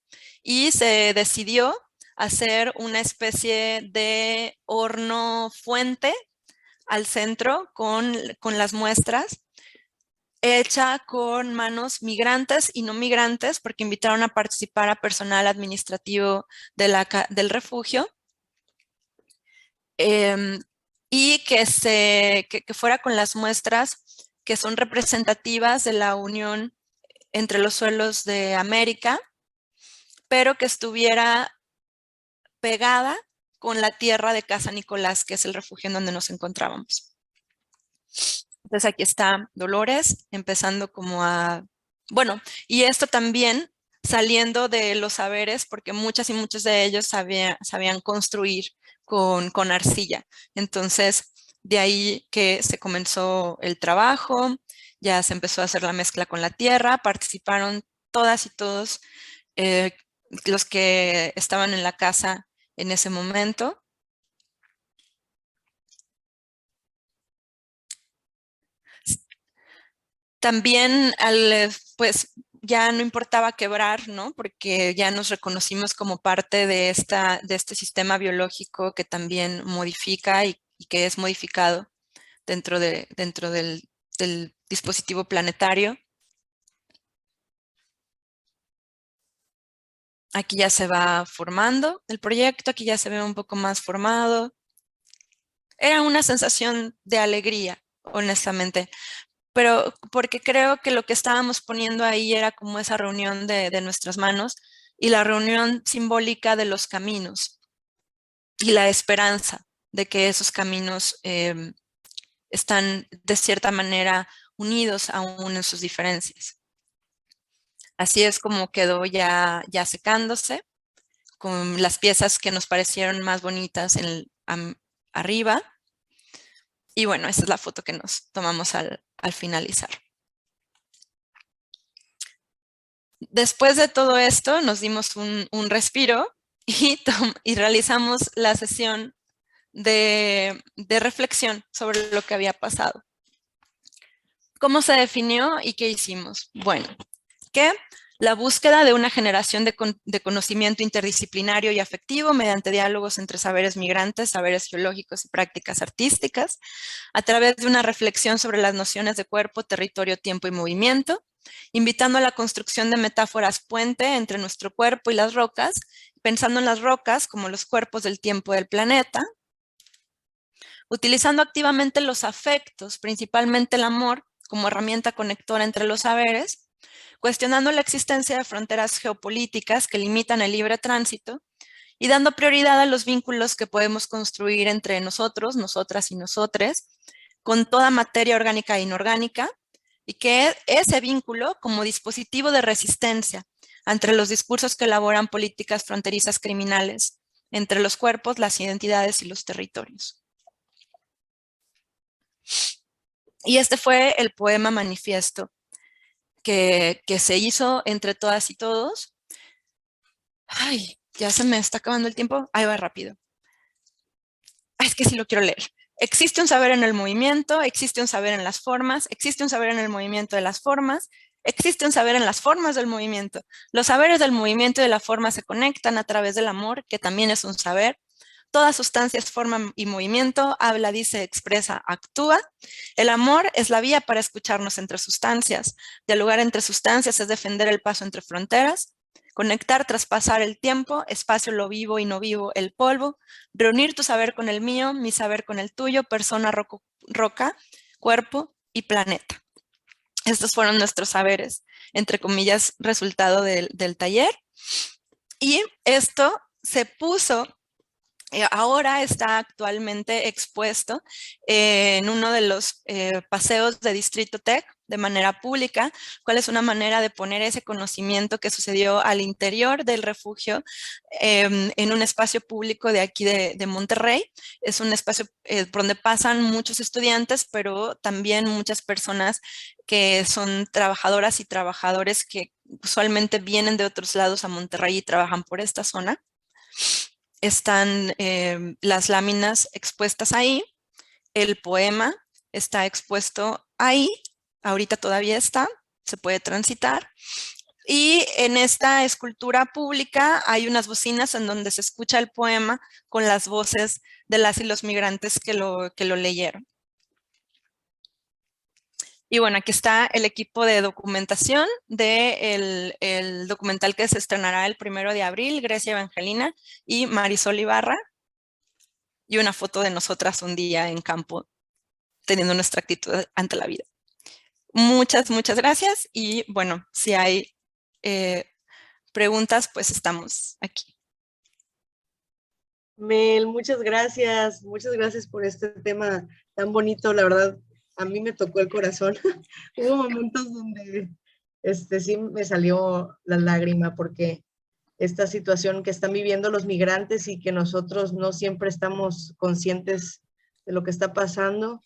y se decidió hacer una especie de horno fuente al centro con las muestras, hecha con manos migrantes y no migrantes, porque invitaron a participar a personal administrativo del refugio. Y que fuera con las muestras que son representativas de la unión entre los suelos de América, pero que estuviera pegada con la tierra de Casa Nicolás, que es el refugio en donde nos encontrábamos. Entonces aquí está Dolores, empezando bueno, y esto también saliendo de los saberes, porque muchas y muchos de ellos sabían construir con arcilla. Entonces, de ahí que se comenzó el trabajo, ya se empezó a hacer la mezcla con la tierra, participaron todas y todos los que estaban en la casa en ese momento. También pues ya no importaba quebrar, ¿no? Porque ya nos reconocimos como parte de este sistema biológico que también modifica y que es modificado dentro del dispositivo planetario. Aquí ya se va formando el proyecto, aquí ya se ve un poco más formado. Era una sensación de alegría, honestamente, pero porque creo que lo que estábamos poniendo ahí era como esa reunión de nuestras manos y la reunión simbólica de los caminos y la esperanza de que esos caminos están de cierta manera unidos aún en sus diferencias. Así es como quedó ya secándose, con las piezas que nos parecieron más bonitas arriba. Y bueno, esa es la foto que nos tomamos al finalizar. Después de todo esto, nos dimos un respiro y realizamos la sesión de reflexión sobre lo que había pasado. ¿Cómo se definió y qué hicimos? Bueno, que la búsqueda de una generación de conocimiento interdisciplinario y afectivo mediante diálogos entre saberes migrantes, saberes geológicos y prácticas artísticas, a través de una reflexión sobre las nociones de cuerpo, territorio, tiempo y movimiento, invitando a la construcción de metáforas puente entre nuestro cuerpo y las rocas, pensando en las rocas como los cuerpos del tiempo del planeta, utilizando activamente los afectos, principalmente el amor, como herramienta conectora entre los saberes, cuestionando la existencia de fronteras geopolíticas que limitan el libre tránsito y dando prioridad a los vínculos que podemos construir entre nosotros, nosotras y nosotres, con toda materia orgánica e inorgánica, y que ese vínculo como dispositivo de resistencia entre los discursos que elaboran políticas fronterizas criminales, entre los cuerpos, las identidades y los territorios. Y este fue el poema manifiesto que se hizo entre todas y todos. Ay, ya se me está acabando el tiempo. Ahí va rápido. Ay, es que sí lo quiero leer. Existe un saber en el movimiento, existe un saber en las formas, existe un saber en el movimiento de las formas, existe un saber en las formas del movimiento. Los saberes del movimiento y de la forma se conectan a través del amor, que también es un saber. Toda sustancia es forma y movimiento, habla, dice, expresa, actúa. El amor es la vía para escucharnos entre sustancias. Dialogar entre sustancias es defender el paso entre fronteras. Conectar, traspasar el tiempo, espacio, lo vivo y no vivo, el polvo. Reunir tu saber con el mío, mi saber con el tuyo, persona, roca, cuerpo y planeta. Estos fueron nuestros saberes, entre comillas, resultado del taller. Y esto se puso ahora está actualmente expuesto en uno de los paseos de Distrito Tech de manera pública, cuál es una manera de poner ese conocimiento que sucedió al interior del refugio en un espacio público de aquí de Monterrey. Es un espacio donde pasan muchos estudiantes, pero también muchas personas que son trabajadoras y trabajadores que usualmente vienen de otros lados a Monterrey y trabajan por esta zona. Están las láminas expuestas ahí, el poema está expuesto ahí, ahorita todavía está, se puede transitar. Y en esta escultura pública hay unas bocinas en donde se escucha el poema con las voces de las y los migrantes que lo leyeron. Y bueno, aquí está el equipo de documentación del el documental que se estrenará el 1 de abril, Grecia Evangelina y Marisol Ibarra. Y una foto de nosotras un día en campo teniendo nuestra actitud ante la vida. Muchas, muchas gracias. Y bueno, si hay preguntas, pues estamos aquí. Mel, muchas gracias por este tema tan bonito, la verdad, a mí me tocó el corazón. Hubo momentos donde sí me salió la lágrima porque esta situación que están viviendo los migrantes y que nosotros no siempre estamos conscientes de lo que está pasando,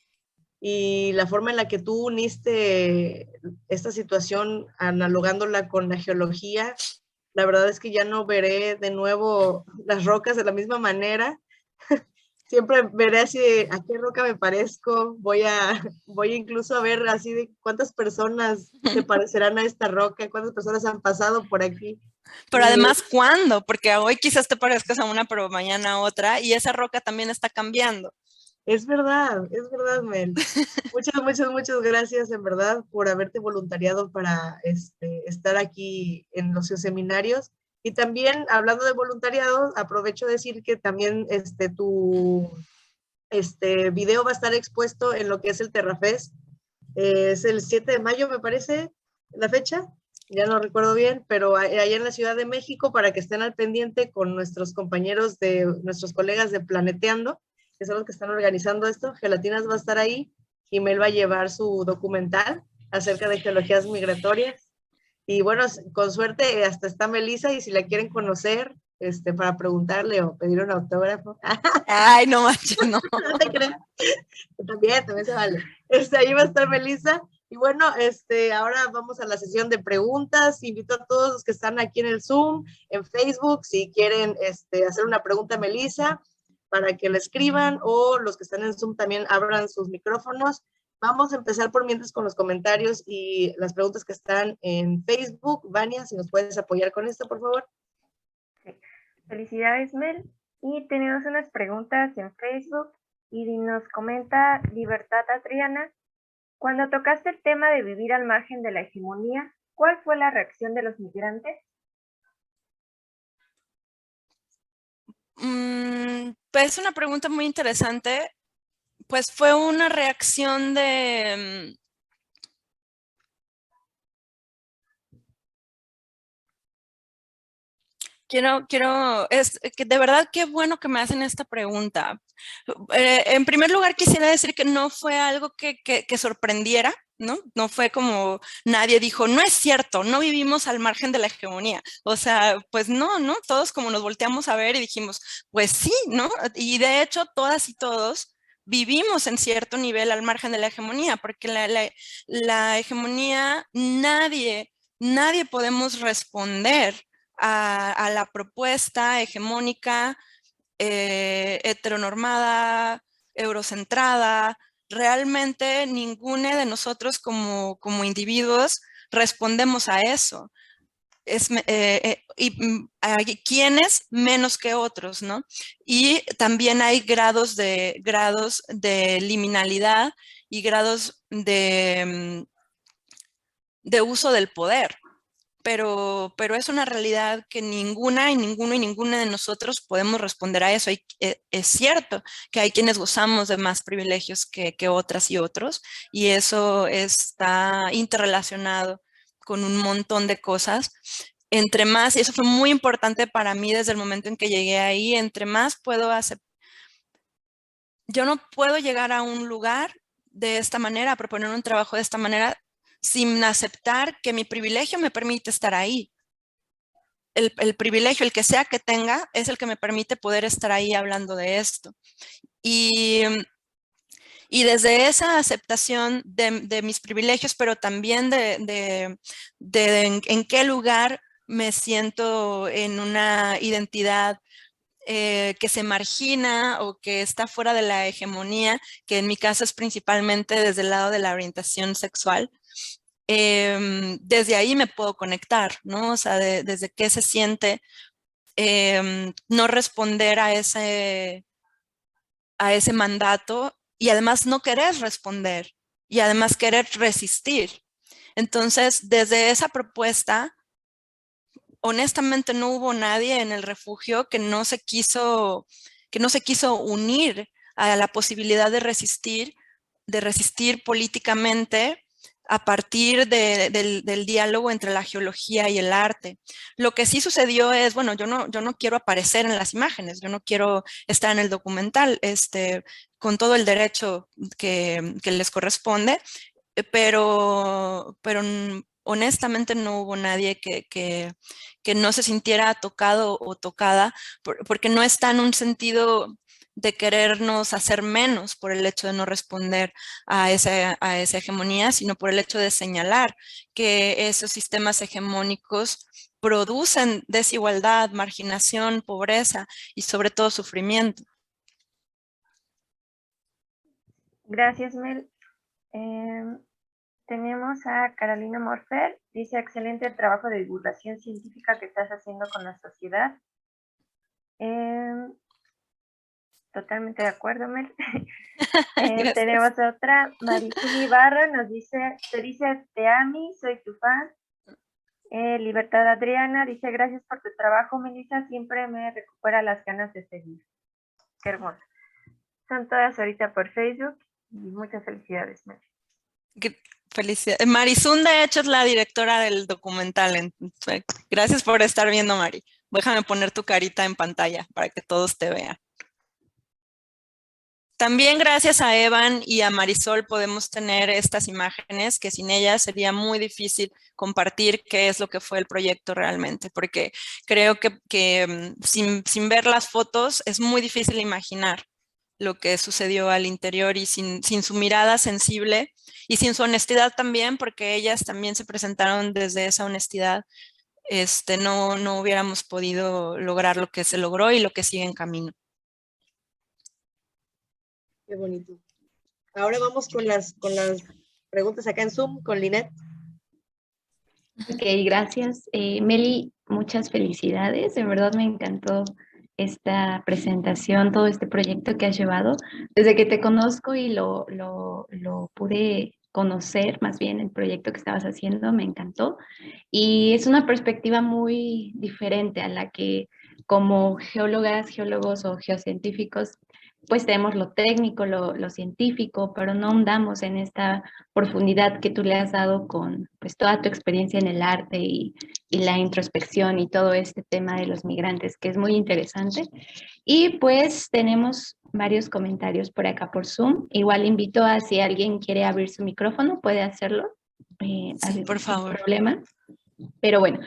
y la forma en la que tú uniste esta situación analogándola con la geología, la verdad es que ya no veré de nuevo las rocas de la misma manera. Siempre veré así de a qué roca me parezco, voy incluso a ver así de cuántas personas se parecerán a esta roca, cuántas personas han pasado por aquí. Pero además, ¿cuándo? Porque hoy quizás te parezcas a una, pero mañana a otra, y esa roca también está cambiando. Es verdad, Mel. Muchas gracias, en verdad, por haberte voluntariado para estar aquí en los seminarios. Y también, hablando de voluntariado, aprovecho de decir que también tu video va a estar expuesto en lo que es el Terrafest. Es el 7 de mayo, me parece, la fecha. Ya no recuerdo bien, pero allá en la Ciudad de México, para que estén al pendiente con nuestros compañeros nuestros colegas de Planeteando, que son los que están organizando esto. Gelatinas va a estar ahí y Mel va a llevar su documental acerca de geologías migratorias. Y bueno, con suerte hasta está Melissa y si la quieren conocer, para preguntarle o pedir un autógrafo. Ay, no manches, no. No te creas. También se vale. Ahí va a estar Melissa. Y bueno, ahora vamos a la sesión de preguntas. Invito a todos los que están aquí en el Zoom, en Facebook, si quieren hacer una pregunta a Melissa, para que la escriban, o los que están en Zoom también abran sus micrófonos. Vamos a empezar por mientras con los comentarios y las preguntas que están en Facebook. Vania, si nos puedes apoyar con esto, por favor. Sí. Felicidades, Mel. Y tenemos unas preguntas en Facebook y nos comenta Libertad Adriana. Cuando tocaste el tema de vivir al margen de la hegemonía, ¿cuál fue la reacción de los migrantes? Pues es una pregunta muy interesante. Pues fue una reacción de... es que de verdad qué bueno que me hacen esta pregunta. En primer lugar, quisiera decir que no fue algo que sorprendiera, ¿no? No fue como nadie dijo, no es cierto, no vivimos al margen de la hegemonía. O sea, pues no, todos como nos volteamos a ver y dijimos, pues sí, ¿no? Y de hecho, todas y todos vivimos en cierto nivel al margen de la hegemonía, porque la hegemonía, nadie podemos responder a la propuesta hegemónica, heteronormada, eurocentrada. Realmente ninguno de nosotros como individuos respondemos a eso. Hay quienes menos que otros, ¿no? Y también hay grados de liminalidad y grados de uso del poder. Pero es una realidad que ninguno de nosotros podemos responder a eso. Es cierto que hay quienes gozamos de más privilegios que otras y otros, y eso está interrelacionado con un montón de cosas. Entre más, y eso fue muy importante para mí desde el momento en que llegué ahí, entre más puedo aceptar. Yo no puedo llegar a un lugar de esta manera, a proponer un trabajo de esta manera, sin aceptar que mi privilegio me permite estar ahí. El privilegio, el que sea que tenga, es el que me permite poder estar ahí hablando de esto. Y desde esa aceptación de mis privilegios, pero también de en qué lugar me siento en una identidad que se margina o que está fuera de la hegemonía, que en mi caso es principalmente desde el lado de la orientación sexual. Desde ahí me puedo conectar, ¿no? O sea, desde qué se siente no responder a ese mandato, y además no querer responder y además querer resistir. Entonces, desde esa propuesta, honestamente no hubo nadie en el refugio que no se quiso unir a la posibilidad de resistir políticamente a partir del diálogo entre la geología y el arte. Lo que sí sucedió es, bueno, yo no quiero aparecer en las imágenes, yo no quiero estar en el documental, con todo el derecho que les corresponde, pero honestamente no hubo nadie que no se sintiera tocado o tocada, porque no está en un sentido de querernos hacer menos por el hecho de no responder a esa hegemonía, sino por el hecho de señalar que esos sistemas hegemónicos producen desigualdad, marginación, pobreza y sobre todo sufrimiento. Gracias, Mel. Tenemos a Carolina Morfer. Dice, excelente el trabajo de divulgación científica que estás haciendo con la sociedad. Totalmente de acuerdo, Mel. Tenemos otra, Maricini Ibarra, nos dice, te dice, te amo, soy tu fan. Libertad Adriana dice, gracias por tu trabajo, Melissa, siempre me recupera las ganas de seguir. Qué hermoso. Son todas ahorita por Facebook y muchas felicidades, Mel. Felicidades. Marizún, de hecho, es la directora del documental. Gracias por estar viendo, Mari. Déjame poner tu carita en pantalla para que todos te vean. También gracias a Evan y a Marisol podemos tener estas imágenes que sin ellas sería muy difícil compartir qué es lo que fue el proyecto realmente, porque creo que sin ver las fotos es muy difícil imaginar lo que sucedió al interior y sin su mirada sensible y sin su honestidad también, porque ellas también se presentaron desde esa honestidad, no hubiéramos podido lograr lo que se logró y lo que sigue en camino. Qué bonito. Ahora vamos con las preguntas acá en Zoom con Linet. Ok, gracias. Meli, muchas felicidades. En verdad me encantó esta presentación, todo este proyecto que has llevado. Desde que te conozco y lo pude conocer, más bien el proyecto que estabas haciendo, me encantó. Y es una perspectiva muy diferente a la que como geólogas, geólogos o geocientíficos, pues tenemos lo técnico, lo científico, pero no ahondamos en esta profundidad que tú le has dado con pues toda tu experiencia en el arte y la introspección y todo este tema de los migrantes, que es muy interesante. Y pues tenemos varios comentarios por acá por Zoom. Igual invito a si alguien quiere abrir su micrófono, puede hacerlo. Sí, por favor. Sin problema. Pero bueno,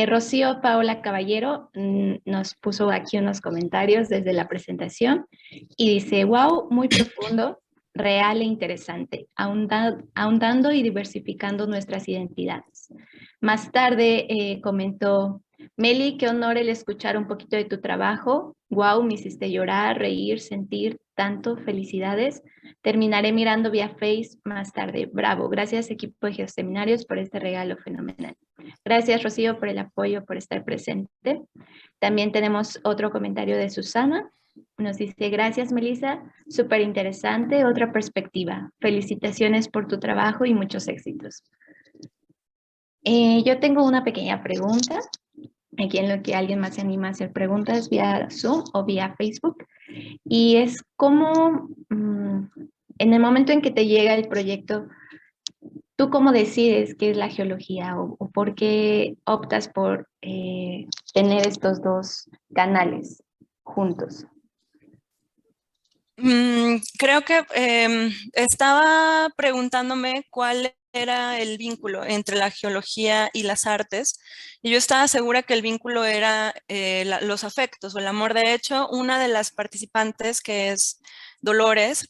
Rocío Paola Caballero nos puso aquí unos comentarios desde la presentación y dice, wow, muy profundo, real e interesante, ahondando y diversificando nuestras identidades. Más tarde comentó, Meli, qué honor el escuchar un poquito de tu trabajo. Wow, me hiciste llorar, reír, sentir tanto. Felicidades. Terminaré mirando vía Face más tarde. Bravo. Gracias, equipo de Geoseminarios, por este regalo fenomenal. Gracias, Rocío, por el apoyo, por estar presente. También tenemos otro comentario de Susana. Nos dice, gracias, Melissa. Súper interesante, otra perspectiva. Felicitaciones por tu trabajo y muchos éxitos. Yo tengo una pequeña pregunta. Aquí en lo que alguien más se anima a hacer preguntas vía Zoom o vía Facebook. Y es cómo, en el momento en que te llega el proyecto, ¿tú cómo decides qué es la geología o por qué optas por tener estos dos canales juntos? Creo que estaba preguntándome cuál era el vínculo entre la geología y las artes, y yo estaba segura que el vínculo era los afectos o el amor. De hecho, una de las participantes, que es Dolores,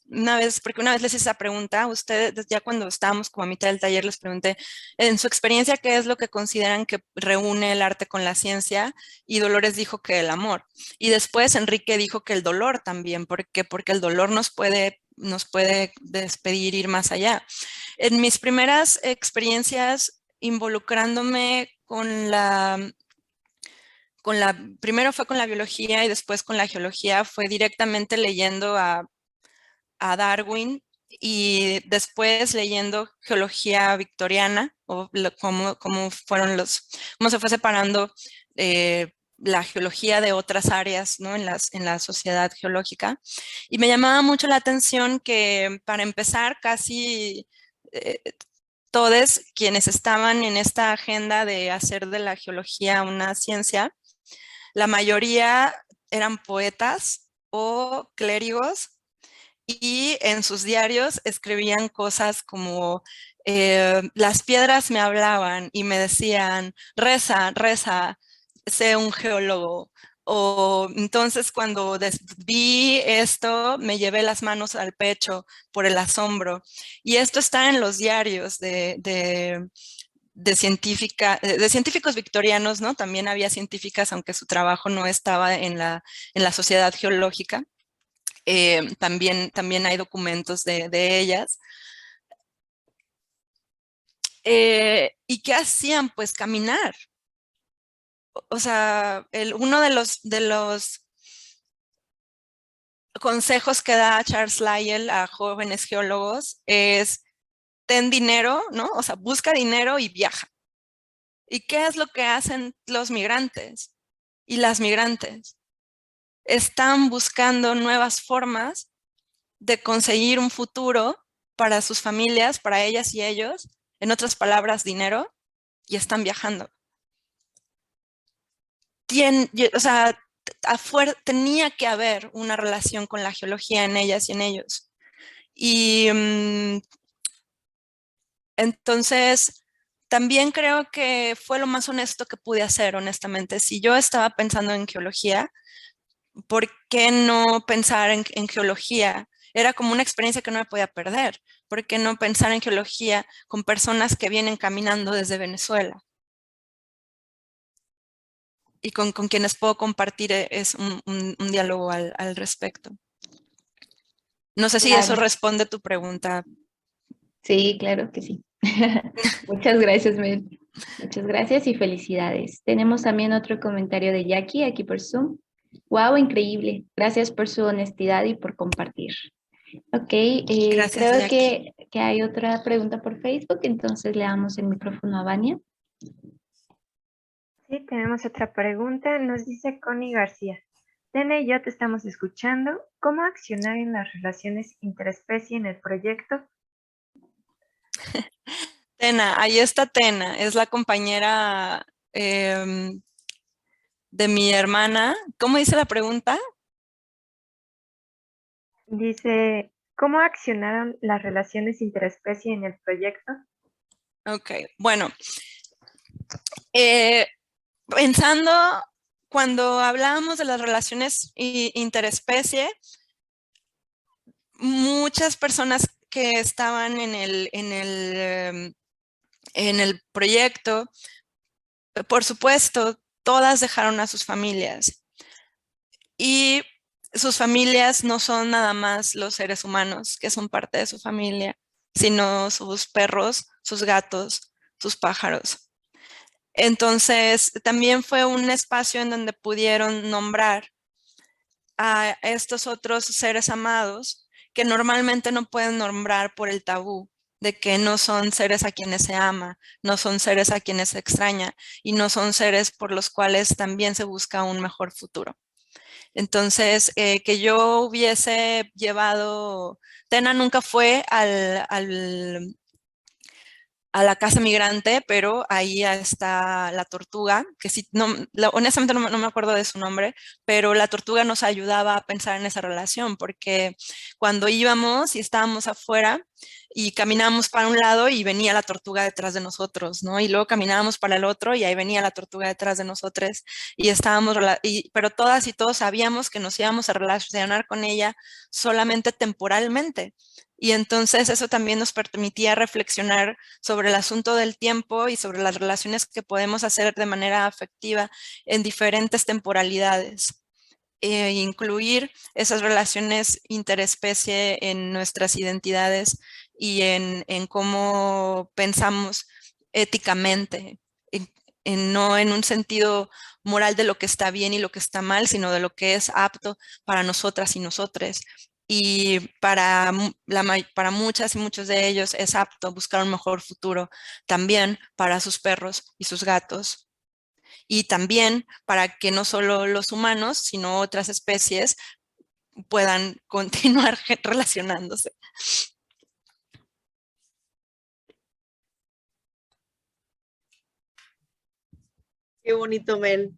porque una vez les hice esa pregunta a ustedes, ya cuando estábamos como a mitad del taller, les pregunté, en su experiencia, ¿qué es lo que consideran que reúne el arte con la ciencia? Y Dolores dijo que el amor. Y después Enrique dijo que el dolor también, porque el dolor nos puede despedir, ir más allá. En mis primeras experiencias involucrándome primero fue con la biología y después con la geología, fue directamente leyendo a Darwin y después leyendo geología victoriana, o cómo se fue separando la geología de otras áreas, ¿no? en la sociedad geológica. Y me llamaba mucho la atención que, para empezar, casi todos quienes estaban en esta agenda de hacer de la geología una ciencia, la mayoría eran poetas o clérigos, y en sus diarios escribían cosas como las piedras me hablaban y me decían, reza, reza, sé un geólogo. O entonces cuando vi esto, me llevé las manos al pecho por el asombro. Y esto está en los diarios de científicos victorianos, ¿no? También había científicas, aunque su trabajo no estaba en la sociedad geológica. También hay documentos de ellas. ¿Y qué hacían? Pues caminar. O sea, uno de los consejos que da Charles Lyell a jóvenes geólogos es: ten dinero, ¿no? O sea, busca dinero y viaja. ¿Y qué es lo que hacen los migrantes y las migrantes? Están buscando nuevas formas de conseguir un futuro para sus familias, para ellas y ellos, en otras palabras, dinero, y están viajando. O sea, tenía que haber una relación con la geología en ellas y en ellos. Y entonces, también creo que fue lo más honesto que pude hacer, honestamente. Si yo estaba pensando en geología, ¿por qué no pensar en geología? Era como una experiencia que no me podía perder. ¿Por qué no pensar en geología con personas que vienen caminando desde Venezuela? Y con quienes puedo compartir es un diálogo al respecto. No sé si eso Claro. responde a tu pregunta. Sí, claro que sí. Muchas gracias, Mel. Muchas gracias y felicidades. Tenemos también otro comentario de Jackie aquí por Zoom. Wow, increíble. Gracias por su honestidad y por compartir. Ok, Gracias, creo Jackie. que hay otra pregunta por Facebook, entonces le damos el micrófono a Vania. Sí, tenemos otra pregunta. Nos dice Connie García. Tena y yo te estamos escuchando. ¿Cómo accionar en las relaciones interespecie en el proyecto? Tena, ahí está Tena, es la compañera de mi hermana. ¿Cómo dice la pregunta? Dice, ¿cómo accionaron las relaciones interespecie en el proyecto? Ok, bueno, pensando, cuando hablábamos de las relaciones interespecie, muchas personas que estaban en el proyecto, por supuesto, todas dejaron a sus familias. Y sus familias no son nada más los seres humanos que son parte de su familia, sino sus perros, sus gatos, sus pájaros. Entonces, también fue un espacio en donde pudieron nombrar a estos otros seres amados que normalmente no pueden nombrar por el tabú de que no son seres a quienes se ama, no son seres a quienes se extraña y no son seres por los cuales también se busca un mejor futuro. Entonces, que yo hubiese llevado, Tena nunca fue a la casa migrante, pero ahí está la tortuga, que sí, no, honestamente no me acuerdo de su nombre, pero la tortuga nos ayudaba a pensar en esa relación, porque cuando íbamos y estábamos afuera y caminábamos para un lado y venía la tortuga detrás de nosotros, ¿no? Y luego caminábamos para el otro y ahí venía la tortuga detrás de nosotros y estábamos, pero todas y todos sabíamos que nos íbamos a relacionar con ella solamente temporalmente. Y entonces eso también nos permitía reflexionar sobre el asunto del tiempo y sobre las relaciones que podemos hacer de manera afectiva en diferentes temporalidades. Incluir esas relaciones interespecie en nuestras identidades y en cómo pensamos éticamente, no en un sentido moral de lo que está bien y lo que está mal, sino de lo que es apto para nosotras y nosotres. Y para muchas y muchos de ellos es apto buscar un mejor futuro también para sus perros y sus gatos. Y también para que no solo los humanos, sino otras especies puedan continuar relacionándose. Qué bonito, Mel.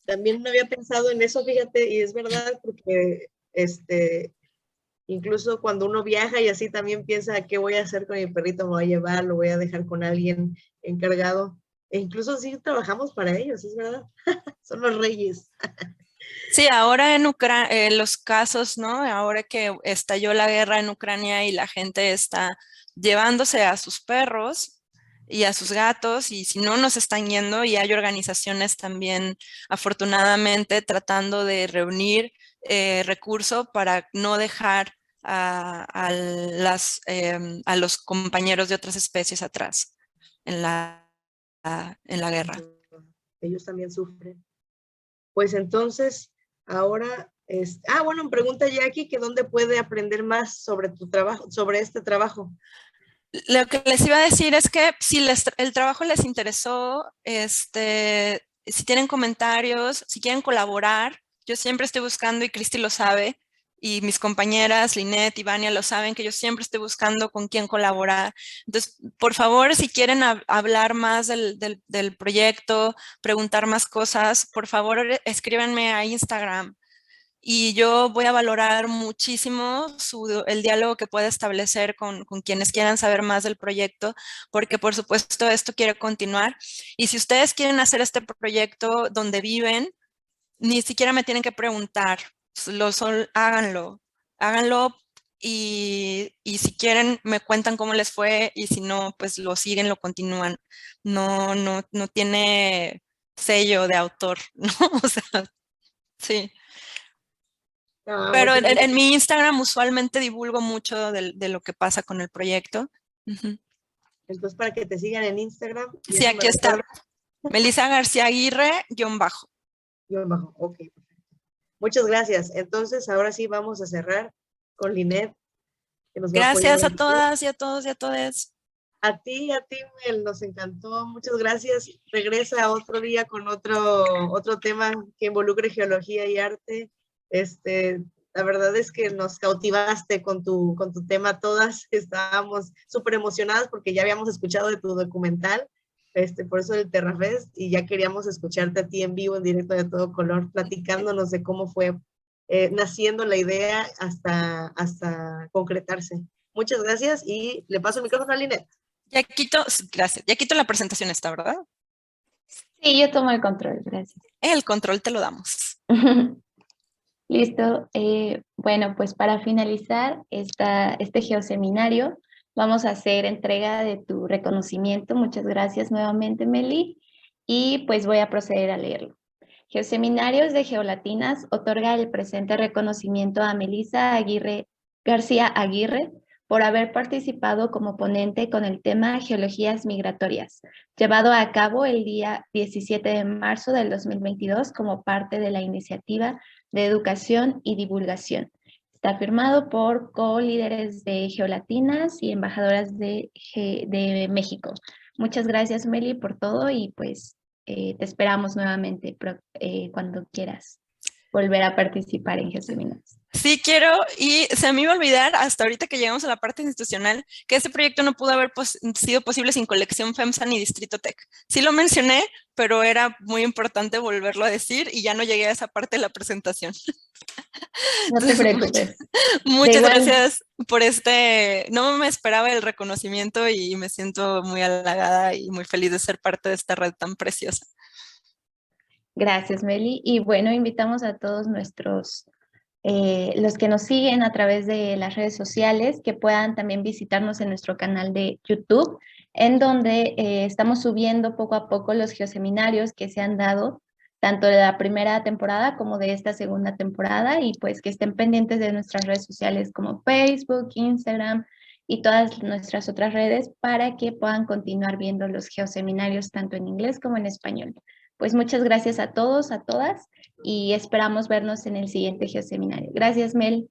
También no había pensado en eso, fíjate, y es verdad, porque incluso cuando uno viaja y así también piensa qué voy a hacer con mi perrito, me voy a llevar, lo voy a dejar con alguien encargado. E incluso sí trabajamos para ellos, es verdad. Son los reyes. Sí, ahora en Ucrania, los casos, ¿no? Ahora que estalló la guerra en Ucrania y la gente está llevándose a sus perros y a sus gatos, y si no nos están yendo, y hay organizaciones también, afortunadamente, tratando de reunir recursos para no dejar a los compañeros de otras especies atrás en en la guerra. Ellos también sufren. Pues entonces, ahora, bueno, pregunta Jackie que dónde puede aprender más sobre tu trabajo, sobre este trabajo. Lo que les iba a decir es que si el trabajo les interesó, si tienen comentarios, si quieren colaborar, yo siempre estoy buscando, y Cristi lo sabe, y mis compañeras, Linet y Vania, lo saben, que yo siempre estoy buscando con quién colaborar. Entonces, por favor, si quieren hablar más del proyecto, preguntar más cosas, por favor, escríbanme a Instagram. Y yo voy a valorar muchísimo el diálogo que pueda establecer con quienes quieran saber más del proyecto, porque por supuesto esto quiere continuar. Y si ustedes quieren hacer este proyecto donde viven, ni siquiera me tienen que preguntar, háganlo, háganlo y si quieren me cuentan cómo les fue y si no, pues lo siguen, lo continúan. No tiene sello de autor, ¿no? O sea, sí. Ah, Pero muchas gracias. en mi Instagram usualmente divulgo mucho de lo que pasa con el proyecto. Ujú. Entonces, para que te sigan en Instagram, y Sí, eso me aquí está. recuerda, Melissa García Aguirre, _bajo. yo bajo, ok. Muchas gracias. Entonces, ahora sí vamos a cerrar con Linet, que nos va a apoyar Gracias a un poco. todas y a todos y a todas. A ti, Mel, nos encantó. Muchas gracias. Regresa otro día con otro tema que involucre geología y arte. La verdad es que nos cautivaste con tu tema todas. Estábamos súper emocionadas porque ya habíamos escuchado de tu documental, por eso del Terrafest, y ya queríamos escucharte a ti en vivo, en directo de todo color, platicándonos de cómo fue naciendo la idea hasta concretarse. Muchas gracias y le paso el micrófono a Linet. Gracias. Ya quito la presentación esta, ¿verdad? Sí, yo tomo el control, gracias. El control te lo damos. Listo. Bueno, pues para finalizar este geoseminario, vamos a hacer entrega de tu reconocimiento. Muchas gracias nuevamente, Meli. Y pues voy a proceder a leerlo. Geoseminarios de Geolatinas otorga el presente reconocimiento a Melissa García Aguirre por haber participado como ponente con el tema Geologías Migratorias, llevado a cabo el día 17 de marzo del 2022 como parte de la iniciativa de educación y divulgación. Está firmado por co-líderes de Geolatinas y embajadoras de México. Muchas gracias, Meli, por todo y pues te esperamos nuevamente cuando quieras volver a participar en Geoseminarios. Sí, quiero, y se me iba a olvidar hasta ahorita que llegamos a la parte institucional, que este proyecto no pudo haber sido posible sin Colección FEMSA ni Distrito Tech. Sí lo mencioné, pero era muy importante volverlo a decir y ya no llegué a esa parte de la presentación. No te preocupes. Muchas gracias por no me esperaba el reconocimiento y me siento muy halagada y muy feliz de ser parte de esta red tan preciosa. Gracias, Meli. Y bueno, invitamos a todos los que nos siguen a través de las redes sociales, que puedan también visitarnos en nuestro canal de YouTube, en donde estamos subiendo poco a poco los geoseminarios que se han dado, tanto de la primera temporada como de esta segunda temporada, y pues que estén pendientes de nuestras redes sociales como Facebook, Instagram y todas nuestras otras redes para que puedan continuar viendo los geoseminarios tanto en inglés como en español. Pues muchas gracias a todos, a todas, y esperamos vernos en el siguiente geoseminario. Gracias, Mel.